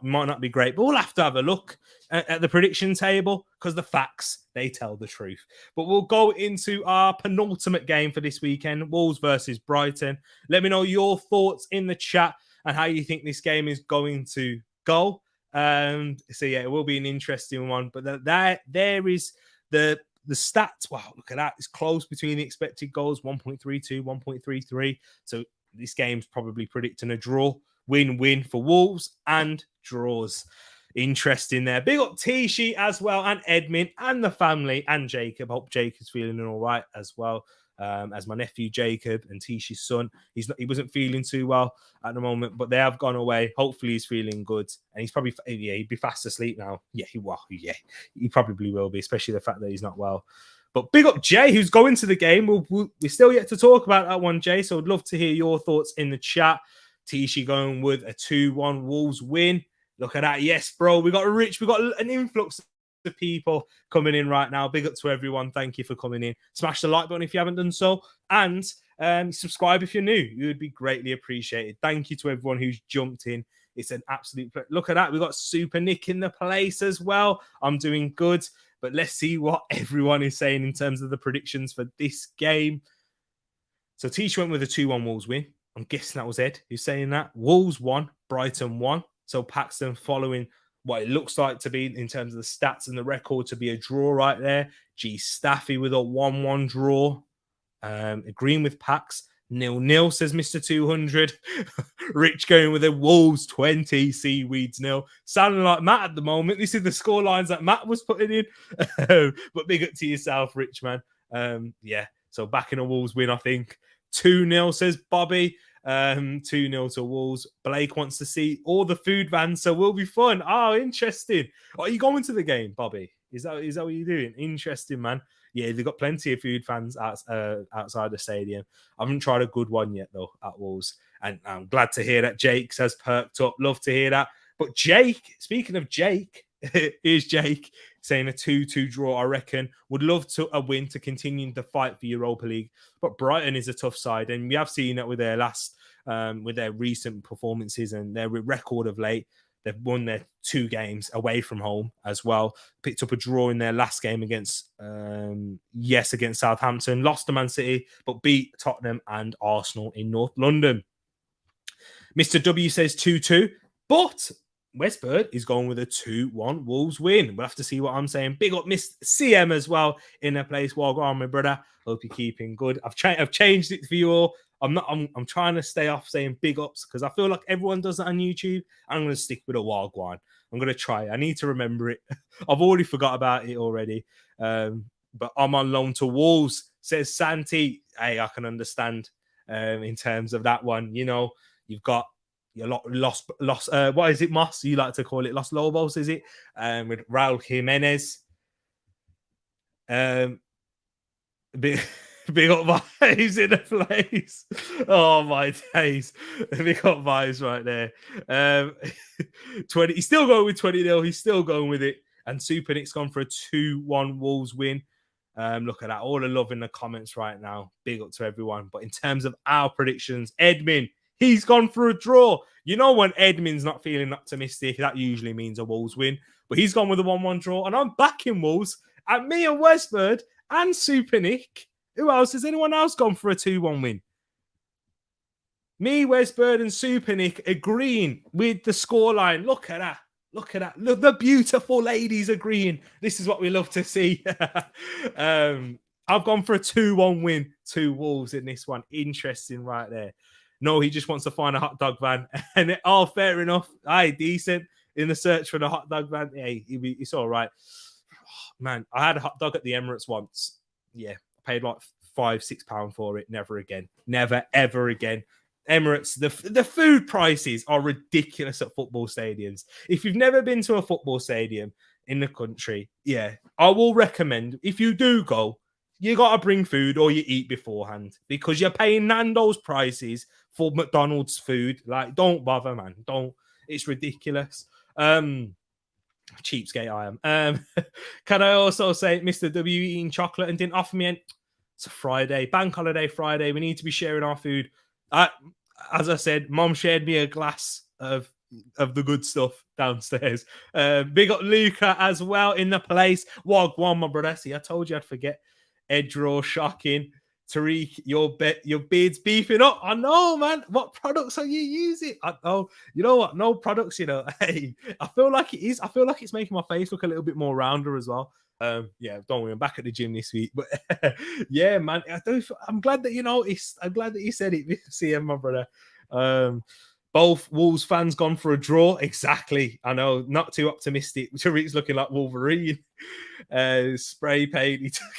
might not be great, but we'll have to have a look at the prediction table because the facts, they tell the truth. But we'll go into our penultimate game for this weekend, Wolves versus Brighton. Let me know your thoughts in the chat and how you think this game is going to go. So yeah, it will be an interesting one. But there is the stats. Wow, look at that. It's close between the expected goals, 1.32, 1.33. So this game's probably predicting a draw. Win-win for Wolves and draws. Interesting there. Big up T-Sheet as well, and Edmund and the family and Jacob. Hope Jacob's feeling all right as well. As my nephew Jacob and Tisha's son, he wasn't feeling too well at the moment, but they have gone away. Hopefully he's feeling good, and he's probably he'd be fast asleep now. Yeah, he probably will be, especially the fact that he's not well. But big up Jay, who's going to the game. We're still yet to talk about that one, Jay. So I'd love to hear your thoughts in the chat. Tisha going with a 2-1 Wolves win. Look at that. Yes, bro. We got an influx of people coming in right now. Big up to everyone. Thank you for coming in. Smash the like button if you haven't done so. And subscribe if you're new. You would be greatly appreciated. Thank you to everyone who's jumped in. It's an absolute pleasure. Look at that. We got Super Nick in the place as well. I'm doing good. But let's see what everyone is saying in terms of the predictions for this game. So Tisha went with a 2-1 Wolves win. I'm guessing that was Ed who's saying that. Wolves won, Brighton won. So Paxton following what it looks like to be in terms of the stats and the record to be a draw right there. G Staffy with a 1-1 draw. Agreeing with Pax. 0-0, says Mr. 200. Rich going with a Wolves 20, Seaweeds 0. Sounding like Matt at the moment. This is the score lines that Matt was putting in. But big up to yourself, Rich, man. Yeah, so back in a Wolves win, I think. 2-0, says Bobby. 2-0 to Wolves. Blake wants to see all the food vans, so will be fun. Oh, interesting. Are you going to the game, Bobby? Is that what you're doing? Interesting, man. Yeah, they've got plenty of food fans outside the stadium. I haven't tried a good one yet, though, at Wolves. And I'm glad to hear that Jake has perked up. Love to hear that. But Jake, speaking of Jake, here's Jake saying a 2-2 draw, I reckon. Would love a win to continue the fight for Europa League. But Brighton is a tough side. And we have seen it with their recent performances and their record of late. They've won their 2 games away from home as well. Picked up a draw in their last game against Southampton. Lost to Man City, but beat Tottenham and Arsenal in North London. Mr. W says 2-2, but Westford is going with a 2-1 Wolves win. We'll have to see what I'm saying. Big up Miss CM as well in a place. Well, go on, my brother. Hope you're keeping good. I've changed it for you all. I'm trying to stay off saying big ups because I feel like everyone does that on YouTube. I'm going to stick with a Wagwan. I'm going to try. I need to remember it. I've already forgot about it already. But I'm on loan to Wolves, says Santi. Hey, I can understand in terms of that one. You know, you've got your lost. What is it, Moss? You like to call it Los Lobos, is it? With Raul Jimenez. Big up vibes in the place. Oh my days. Big up vibes right there. 20. He's still going with 20-0. He's still going with it. And Super Nick's gone for a 2-1 Wolves win. Look at that. All the love in the comments right now. Big up to everyone. But in terms of our predictions, Edmin, he's gone for a draw. You know, when Edmin's not feeling optimistic, that usually means a Wolves win. But he's gone with a 1-1 draw. And I'm backing Wolves. And me and Westford and Super Nick. Who else? Has anyone else gone for a 2-1 win? Me, Westbird, and Super Nick agreeing with the scoreline. Look at that. Look at that. Look, the beautiful ladies agreeing. This is what we love to see. I've gone for a 2-1 win to Wolves in this one. Interesting right there. No, he just wants to find a hot dog van. And fair enough. Aye, decent in the search for the hot dog van. Hey, it's all right. Man, I had a hot dog at the Emirates once. Yeah. Paid like £5-6 for it. Never again. Never, ever again. Emirates, the food prices are ridiculous at football stadiums. If you've never been to a football stadium in the country, yeah, I will recommend, if you do go, you got to bring food or you eat beforehand because you're paying Nando's prices for McDonald's food. Like, don't bother, man. Don't. It's ridiculous. Cheapskate I am. Can I also say Mr. W eating chocolate and didn't offer me any? It's a Friday, bank holiday Friday. We need to be sharing our food. As I said, Mom shared me a glass of the good stuff downstairs. Big up Luca as well in the place. Wagwan, my brother. See, I told you I'd forget. Eddraw, shocking. Tereak, your beard's beefing up. I know, man. What products are you using? You know what? No products, you know. Hey, I feel like it is. I feel like it's making my face look a little bit more rounder as well. Yeah, don't worry. I'm back at the gym this week. But yeah, man. I'm glad that you noticed. I'm glad that you said it. See, my brother. Both Wolves fans gone for a draw. Exactly. I know. Not too optimistic. Tereak's looking like Wolverine. Spray paint. He took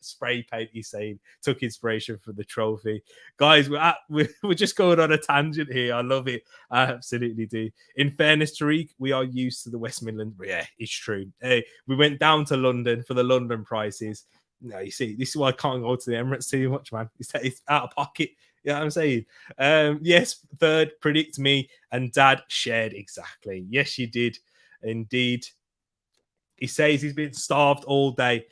spray paint, he's saying, took inspiration from the trophy. Guys, we're just going on a tangent here. I love it. I absolutely do. In fairness, Tereak, we are used to the West Midlands. Yeah, it's true. Hey, we went down to London for the London prices. No, you see, this is why I can't go to the Emirates too much, man. It's out of pocket. You know what I'm saying? Yes, third, predict me, and Dad shared exactly. Yes, you did. Indeed. He says he's been starved all day.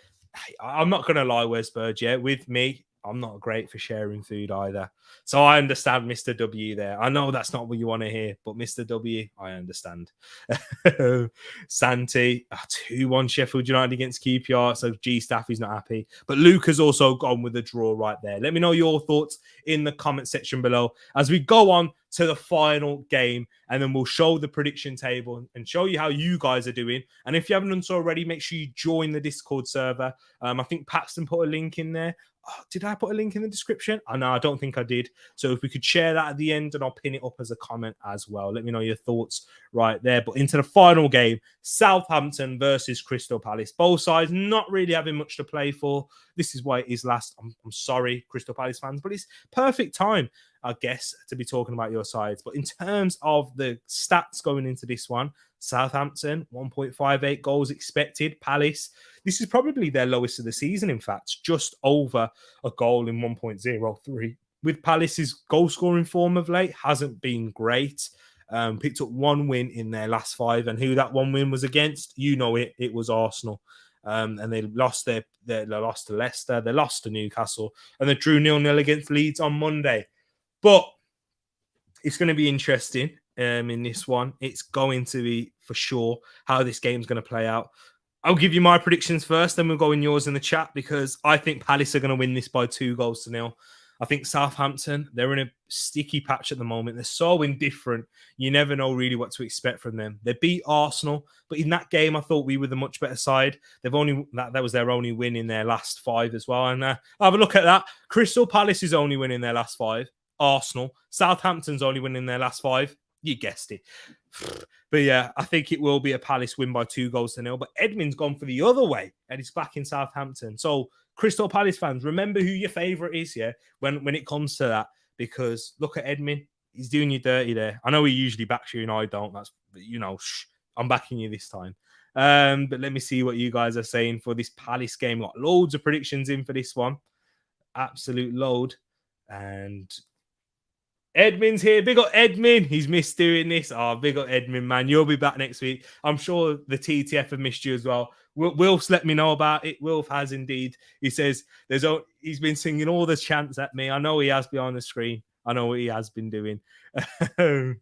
I'm not going to lie, Westbird, yeah. With me, I'm not great for sharing food either. So I understand Mr. W there. I know that's not what you want to hear, but Mr. W, I understand. Santi, 2-1 Sheffield United against QPR. So G Staff is not happy. But Luke has also gone with a draw right there. Let me know your thoughts in the comment section below as we go on to the final game, and then we'll show the prediction table and show you how you guys are doing. And if you haven't done so already, make sure you join the Discord server. I think Paxton put a link in there. Oh, did I put a link in the description? Oh, no, I don't think I did. So if we could share that at the end, and I'll pin it up as a comment as well. Let me know your thoughts right there. But into the final game, Southampton versus Crystal Palace. Both sides not really having much to play for. This is why it is last. I'm sorry, Crystal Palace fans, but it's perfect time, I guess, to be talking about your sides. But in terms of the stats going into this one, Southampton, 1.58 goals expected. Palace, This is probably their lowest of the season, in fact, just over a goal in 1.03. With Palace's goal-scoring form of late, hasn't been great. Picked up one win in their last 5, and who that one win was against, you know it was Arsenal. And they lost they lost to Leicester, they lost to Newcastle, and they drew 0-0 against Leeds on Monday. But it's going to be interesting in this one. It's going to be for sure how this game's going to play out. I'll give you my predictions first, then we'll go in yours in the chat, because I think Palace are going to win this by 2-0. I think Southampton, they're in a sticky patch at the moment. They're so indifferent. You never know really what to expect from them. They beat Arsenal, but in that game, I thought we were the much better side. That was their only win in their last 5 as well. And have a look at that. Crystal Palace is only winning their last 5. Arsenal. Southampton's only winning their last 5. You guessed it. But yeah, I think it will be a Palace win by 2-0. But Edmund's gone for the other way, and he's back in Southampton. So Crystal Palace fans, remember who your favourite is, yeah, when it comes to that. Because look at Edmund. He's doing you dirty there. I know he usually backs you and I don't. I'm backing you this time. But let me see what you guys are saying for this Palace game. Got loads of predictions in for this one. Absolute load. And Edmund's here. Big up Edmund. He's missed doing this. Oh, big up Edmund, man. You'll be back next week. I'm sure the TTF have missed you as well. Wilf's let me know about it. Wilf has indeed. He says he's been singing all the chants at me. I know he has behind the screen. I know what he has been doing. I'm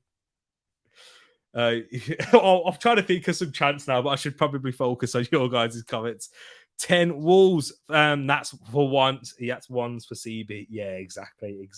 trying to think of some chants now, but I should probably focus on your guys' comments. 10 Wolves. That's for once. That's ones for CB. Yeah, exactly.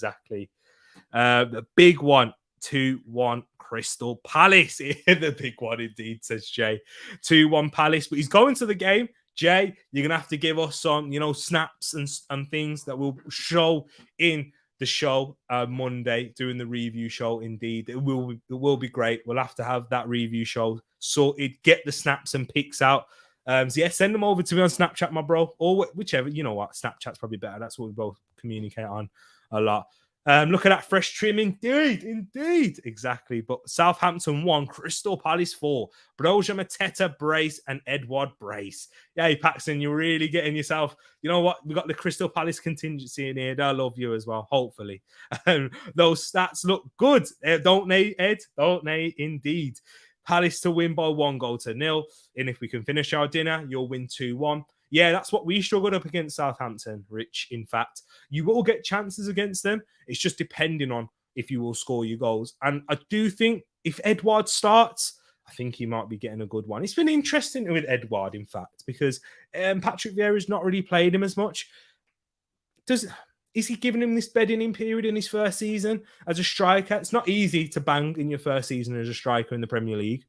The big one, 2-1 Crystal Palace. The big one indeed, says Jay. 2-1 Palace, but he's going to the game. Jay, you're going to have to give us some, snaps and things that will show in the show Monday, doing the review show. Indeed, it will be great. We'll have to have that review show sorted, get the snaps and pics out. So yeah, send them over to me on Snapchat, my bro, or whichever. You know what? Snapchat's probably better. That's what we both communicate on a lot. Look at that fresh trim. Indeed. Exactly. But Southampton 1, Crystal Palace 4. Broja Mateta brace and Edward brace. Yeah, Paxton, you're really getting yourself. You know what? We got the Crystal Palace contingency in here. They'll love you as well, hopefully. Those stats look good. Don't they, Ed? Don't they? Indeed. Palace to win by 1-0. And if we can finish our dinner, you'll win 2-1. Yeah, that's what we struggled up against Southampton, Rich. In fact, you will get chances against them. It's just depending on if you will score your goals. And I do think if Edward starts, I think he might be getting a good one. It's been interesting with Edward, in fact, because Patrick Vieira's not really played him as much. Is he giving him this bedding in period in his first season as a striker? It's not easy to bang in your first season as a striker in the Premier League.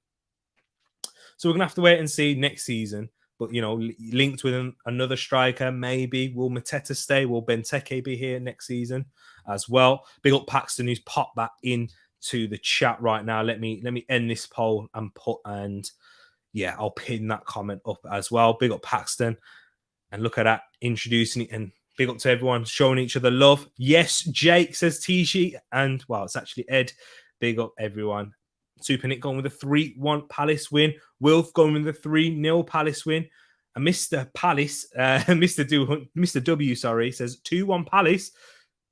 So we're going to have to wait and see next season. But, linked with another striker, maybe. Will Mateta stay? Will Benteke be here next season as well? Big up Paxton, who's popped that into the chat right now. Let me end this poll and I'll pin that comment up as well. Big up Paxton. And look at that, introducing it. And big up to everyone, showing each other love. Yes, Jake, says T-Sheet. And, it's actually Ed. Big up everyone. Super Nick going with a 3-1 Palace win. Wilf going with a 3-0 Palace win. And Mr. Palace, Mr. W, says 2-1 Palace.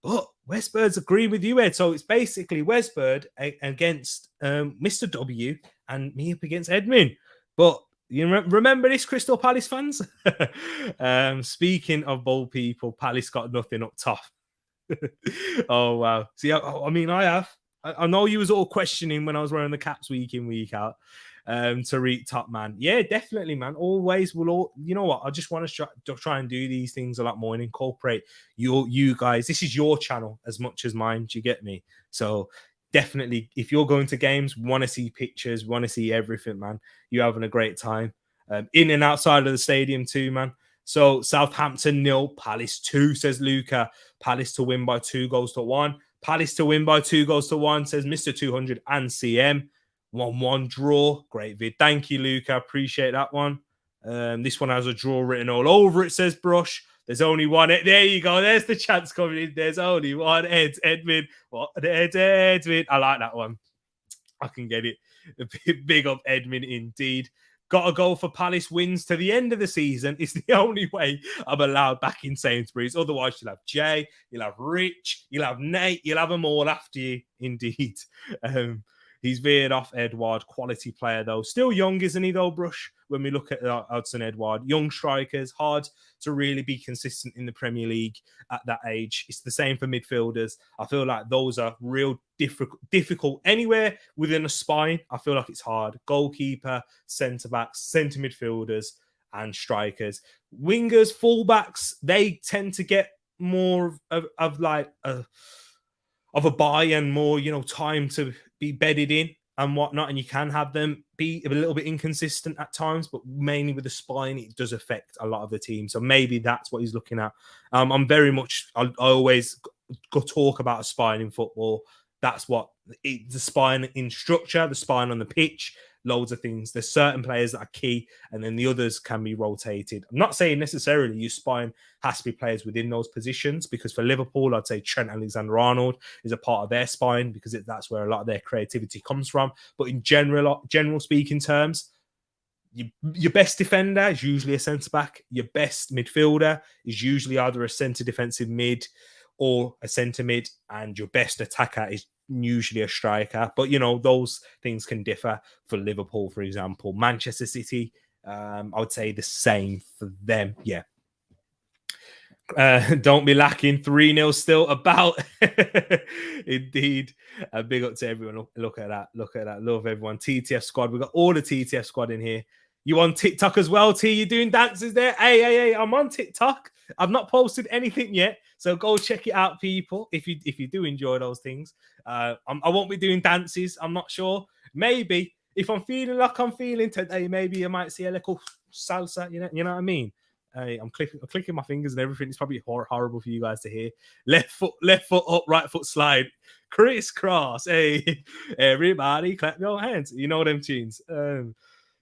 But Westbird's agreeing with you, Ed. So it's basically Westbird against Mr. W and me up against Edmund. But you remember this, Crystal Palace fans? Speaking of bold people, Palace got nothing up top. Oh, wow. See, I have. I know you was all questioning when I was wearing the caps week in, week out. Tereak, top man. Yeah, definitely, man. Always will all. You know what? I just want to try and do these things a lot more and incorporate you guys. This is your channel as much as mine. Do you get me? So definitely, if you're going to games, want to see pictures, want to see everything, man. You're having a great time. In and outside of the stadium too, man. So Southampton 0, Palace 2, says Luca. Palace to win by 2-1. Palace to win by 2-1, says Mr. 200 and CM. 1-1 draw. Great vid. Thank you, Luca. Appreciate that one. This one has a draw written all over it, says Brush. There's only one. There you go. There's the chance coming in. There's only one. Edwin. What? Edwin. I like that one. I can get it. Big up Edmund indeed. got to go for Palace wins to the end of the season. It's the only way I'm allowed back in Sainsbury's. Otherwise, you'll have Jay, you'll have Rich, you'll have Nate, you'll have them all after you, indeed. He's veered off Edouard. Quality player, though. Still young, isn't he, though, Brush? When we look at Hudson Edouard. Young strikers, hard to really be consistent in the Premier League at that age. It's the same for midfielders. I feel like those are real difficult. Anywhere within a spine, I feel like it's hard. Goalkeeper, centre-backs, centre midfielders, and strikers. Wingers, fullbacks, they tend to get more of a buy and more, time to be bedded in and whatnot. And you can have them be a little bit inconsistent at times, but mainly with the spine, it does affect a lot of the team. So maybe that's what he's looking at. I always go talk about a spine in football. That's what the spine in structure, the spine on the pitch, loads of things. There's certain players that are key, and then the others can be rotated. I'm not saying necessarily your spine has to be players within those positions, because for Liverpool, I'd say Trent Alexander-Arnold is a part of their spine, because that's where a lot of their creativity comes from. But in general speaking terms, your best defender is usually a centre-back. Your best midfielder is usually either a centre defensive mid or a centre mid, and your best attacker is usually a striker. But, those things can differ for Liverpool, for example. Manchester City, I would say the same for them. Yeah. Don't be lacking. 3-0 still about. Indeed. Big up to everyone. Look at that. Love everyone. TTF squad. We've got all the TTF squad in here. You on TikTok as well, T? You doing dances there? Hey, I'm on TikTok. I've not posted anything yet, so go check it out, people. If you do enjoy those things, I won't be doing dances. I'm not sure. Maybe if I'm feeling like I'm feeling today, maybe I might see a little salsa. You know what I mean? I'm clicking my fingers and everything. It's probably horrible for you guys to hear. Left foot up, right foot slide, crisscross. Hey, everybody, clap your hands. You know them tunes.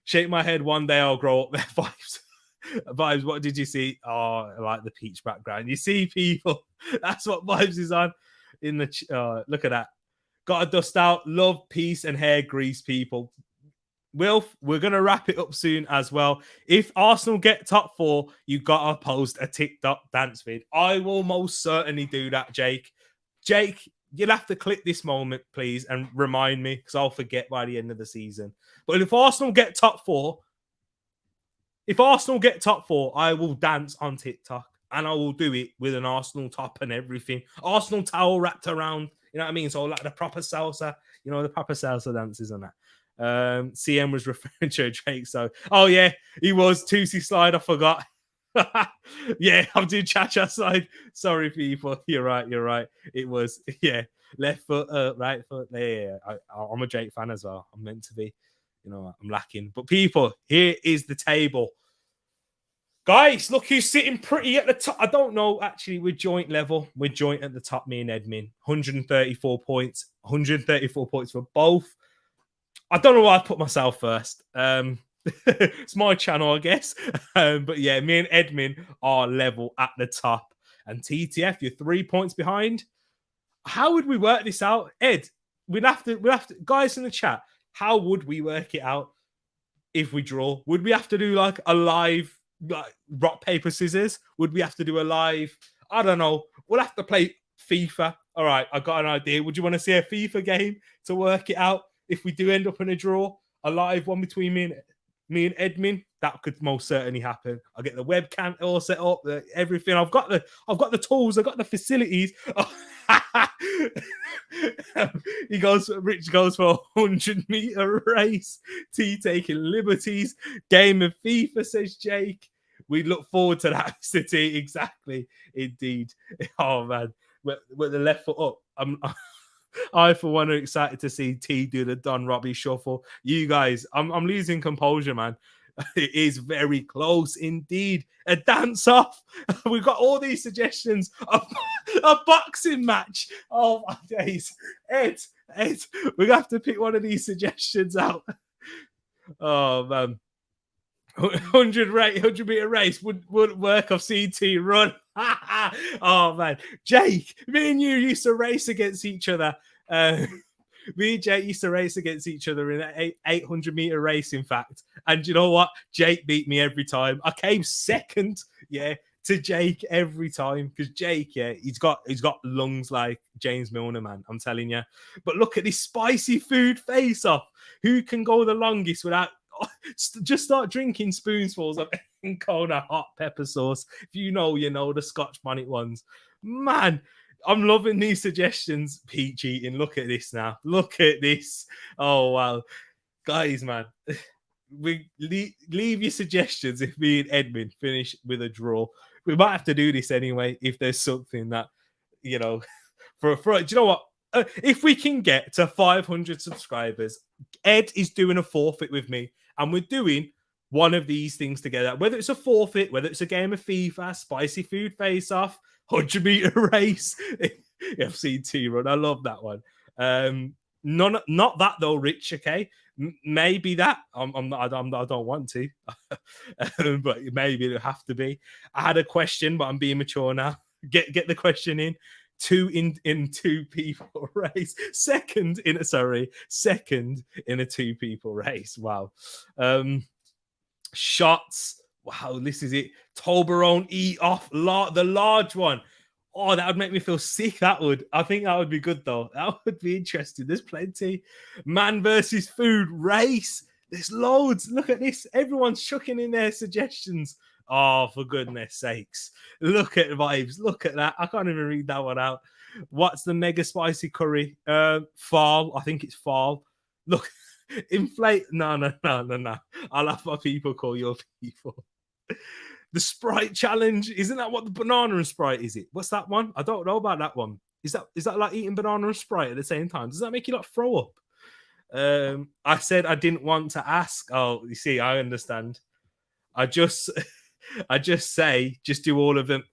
Shake my head, one day I'll grow up. There, Vibes, what did you see? Oh, I like the peach background. You see, people, that's what Vibes is on. Look at that. Got to dust out. Love, peace, and hair grease, people. Wilf, we're going to wrap it up soon as well. If Arsenal get top 4, you got to post a TikTok dance vid. I will most certainly do that, Jake. Jake, you'll have to click this moment, please, and remind me, because I'll forget by the end of the season. But if Arsenal get top 4, I will dance on TikTok, and I will do it with an Arsenal top and everything. Arsenal towel wrapped around, you know what I mean? So like the proper salsa, the proper salsa dances and that. CM was referring to Drake, so yeah, he was Tootsie slide. I forgot. Yeah, I'm doing cha-cha slide. Sorry, people. You're right. It was left foot, right foot. Yeah. I'm a Drake fan as well. I'm meant to be. I'm lacking. But people, here is the table. Guys, look who's sitting pretty at the top. I don't know, actually, we're joint level. We're joint at the top, me and Edmin. 134 points. 134 points for both. I don't know why I put myself first. It's my channel, I guess. But yeah, me and Edmin are level at the top. And TTF, you're 3 points behind. How would we work this out? Ed, we'll have to, guys in the chat, how would we work it out if we draw? Would we have to do like a live rock, paper, scissors? Would we have to do a live? I don't know. We'll have to play FIFA. All right, I got an idea. Would you want to see a FIFA game to work it out? If we do end up in a draw, a live one between me and Edmin, that could most certainly happen. I'll get the webcam all set up, everything. I've got the tools, I've got the facilities. Rich goes for a 100-meter race. T taking liberties. Game of FIFA, says Jake. We look forward to that, Mr. T. Exactly, indeed. Oh man, with the left foot up, I, for one, are excited to see T do the Don Robbie shuffle. You guys, I'm losing composure, man. It is very close indeed. A dance off. We've got all these suggestions. A boxing match. Oh my days. Ed, we have to pick one of these suggestions out. Oh man. 100-meter race wouldn't work. I've seen T run. Oh man, Jake, me and you used to race against each other. Me and Jake used to race against each other in an 800-meter race, in fact. And you know what? Jake beat me every time. I came second, to Jake every time, because Jake, he's got lungs like James Milner, man. I'm telling you. But look at this spicy food face-off. Who can go the longest without just start drinking spoonfuls of Kona hot pepper sauce? If you know, the Scotch bonnet ones. Man, I'm loving these suggestions. Peach eating. Look at this now. Look at this. Oh, wow. Guys, man. We leave your suggestions if me and Edmund finish with a draw. We might have to do this anyway if there's something that, do you know what? If we can get to 500 subscribers, Ed is doing a forfeit with me, and we're doing one of these things together. Whether it's a forfeit, whether it's a game of FIFA, spicy food face-off, 100-meter race. I've seen T-Run. I love that one. Not that though, Rich. Okay, maybe that. I don't want to, but maybe it'll have to be. I had a question, but I'm being mature now. Get the question in. Two in two people race. Second in a 2-people race. Wow. Shots. Wow, this is it. Toblerone eat off the large one. Oh, that would make me feel sick. That would. I think that would be good, though. That would be interesting. There's plenty. Man versus food race. There's loads. Look at this. Everyone's chucking in their suggestions. Oh, for goodness sakes. Look at vibes. Look at that. I can't even read that one out. What's the mega spicy curry? Fall. I think it's fall. Look. Inflate. No. I'll have my people call your people. The Sprite challenge, isn't that what the banana and Sprite is? It? What's that one? I don't know about that one. Is that like eating banana and Sprite at the same time? Does that make you like throw up? I said I didn't want to ask. Oh, you see, I understand. I just say just do all of them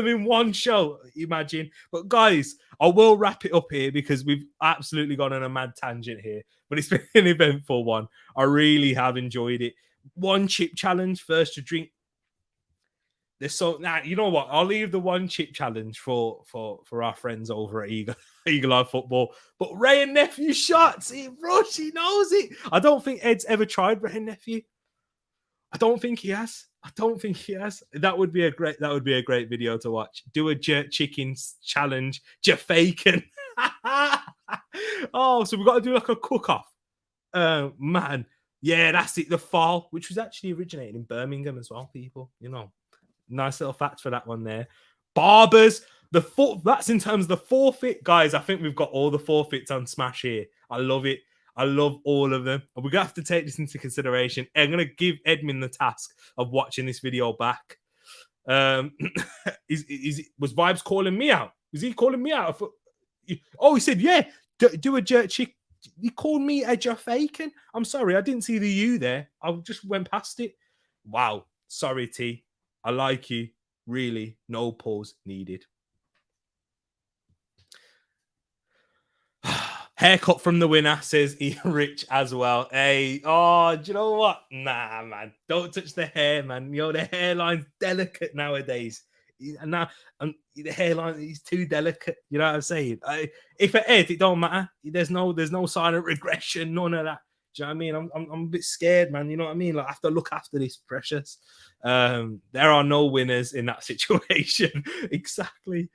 in one show. Imagine. But guys, I will wrap it up here because we've absolutely gone on a mad tangent here. But it's been an eventful one. I really have enjoyed it. One chip challenge, first to drink. You know what? I'll leave the one chip challenge for our friends over at Eagle Eye Football. But Ray and Nephew shots, he knows it. I don't think Ed's ever tried Ray and Nephew. I don't think he has. That would be a great video to watch. Do a jerk chicken challenge, Jafaken. Oh, so we've got to do like a cook-off. Man. Yeah, that's it. The fall, which was actually originated in Birmingham as well, people. Nice little fact for that one there. Barbers. That's in terms of the forfeit. Guys, I think we've got all the forfeits on Smash here. I love it. I love all of them. And we're going to have to take this into consideration. I'm going to give Edmund the task of watching this video back. Was Vibes calling me out? Was he calling me out? Oh, he said, yeah, do a jerk chick. He called me a Jafaken. I'm sorry, I didn't see the U there. I just went past it. Wow. Sorry, T. I like you. Really, no pause needed. Haircut from the winner, says Ian Rich as well. Hey, do you know what? Nah, man. Don't touch the hair, man. The hairline's delicate nowadays. Now, the hairline is too delicate. You know what I'm saying? If it Ed, it don't matter. There's no sign of regression, none of that. Do you know what I mean? I'm a bit scared, man. You know what I mean? Like, I have to look after this precious. There are no winners in that situation. Exactly.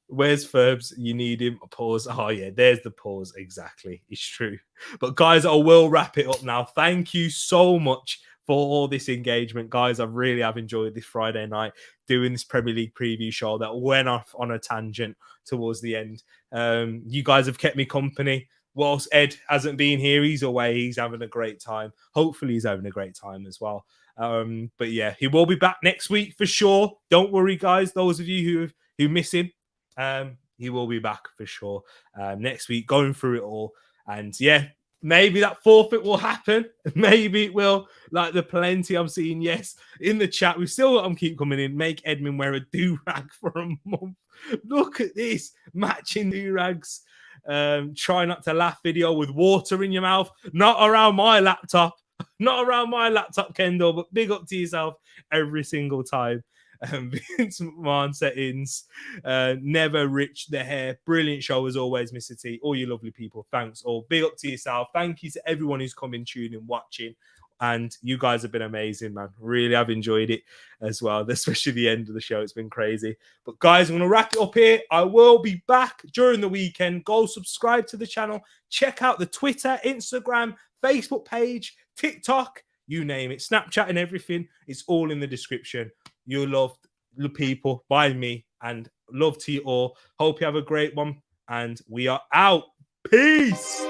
Where's Ferbs? You need him. Pause. Oh, yeah, there's the pause. Exactly. It's true. But, guys, I will wrap it up now. Thank you so much for all this engagement. Guys, I really have enjoyed this Friday night doing this Premier League preview show that went off on a tangent towards the end. You guys have kept me company. Whilst Ed hasn't been here, he's away. He's having a great time. Hopefully, he's having a great time as well. But, yeah, he will be back next week for sure. Don't worry, guys. Those of you who miss him, he will be back for sure next week, going through it all. And yeah, maybe that forfeit will happen. Maybe it will. Like the plenty I'm seeing, yes, in the chat. We've still got them keep coming in. Make Edmund wear a do-rag for a month. Look at this. Matching do-rags. Try not to laugh video with water in your mouth. Not around my laptop. Not around my laptop, Kendall, but big up to yourself every single time. Vince McMahon settings, Never Rich the hair. Brilliant show as always, Mr. T. All you lovely people. Thanks all. Big up to yourself. Thank you to everyone who's come in, tuning, watching. And you guys have been amazing, man. Really, I've enjoyed it as well, especially the end of the show. It's been crazy. But guys, I'm going to wrap it up here. I will be back during the weekend. Go subscribe to the channel. Check out the Twitter, Instagram, Facebook page, TikTok, you name it. Snapchat and everything. It's all in the description. You'll love the people by me, and love to you all. Hope you have a great one. And we are out. Peace.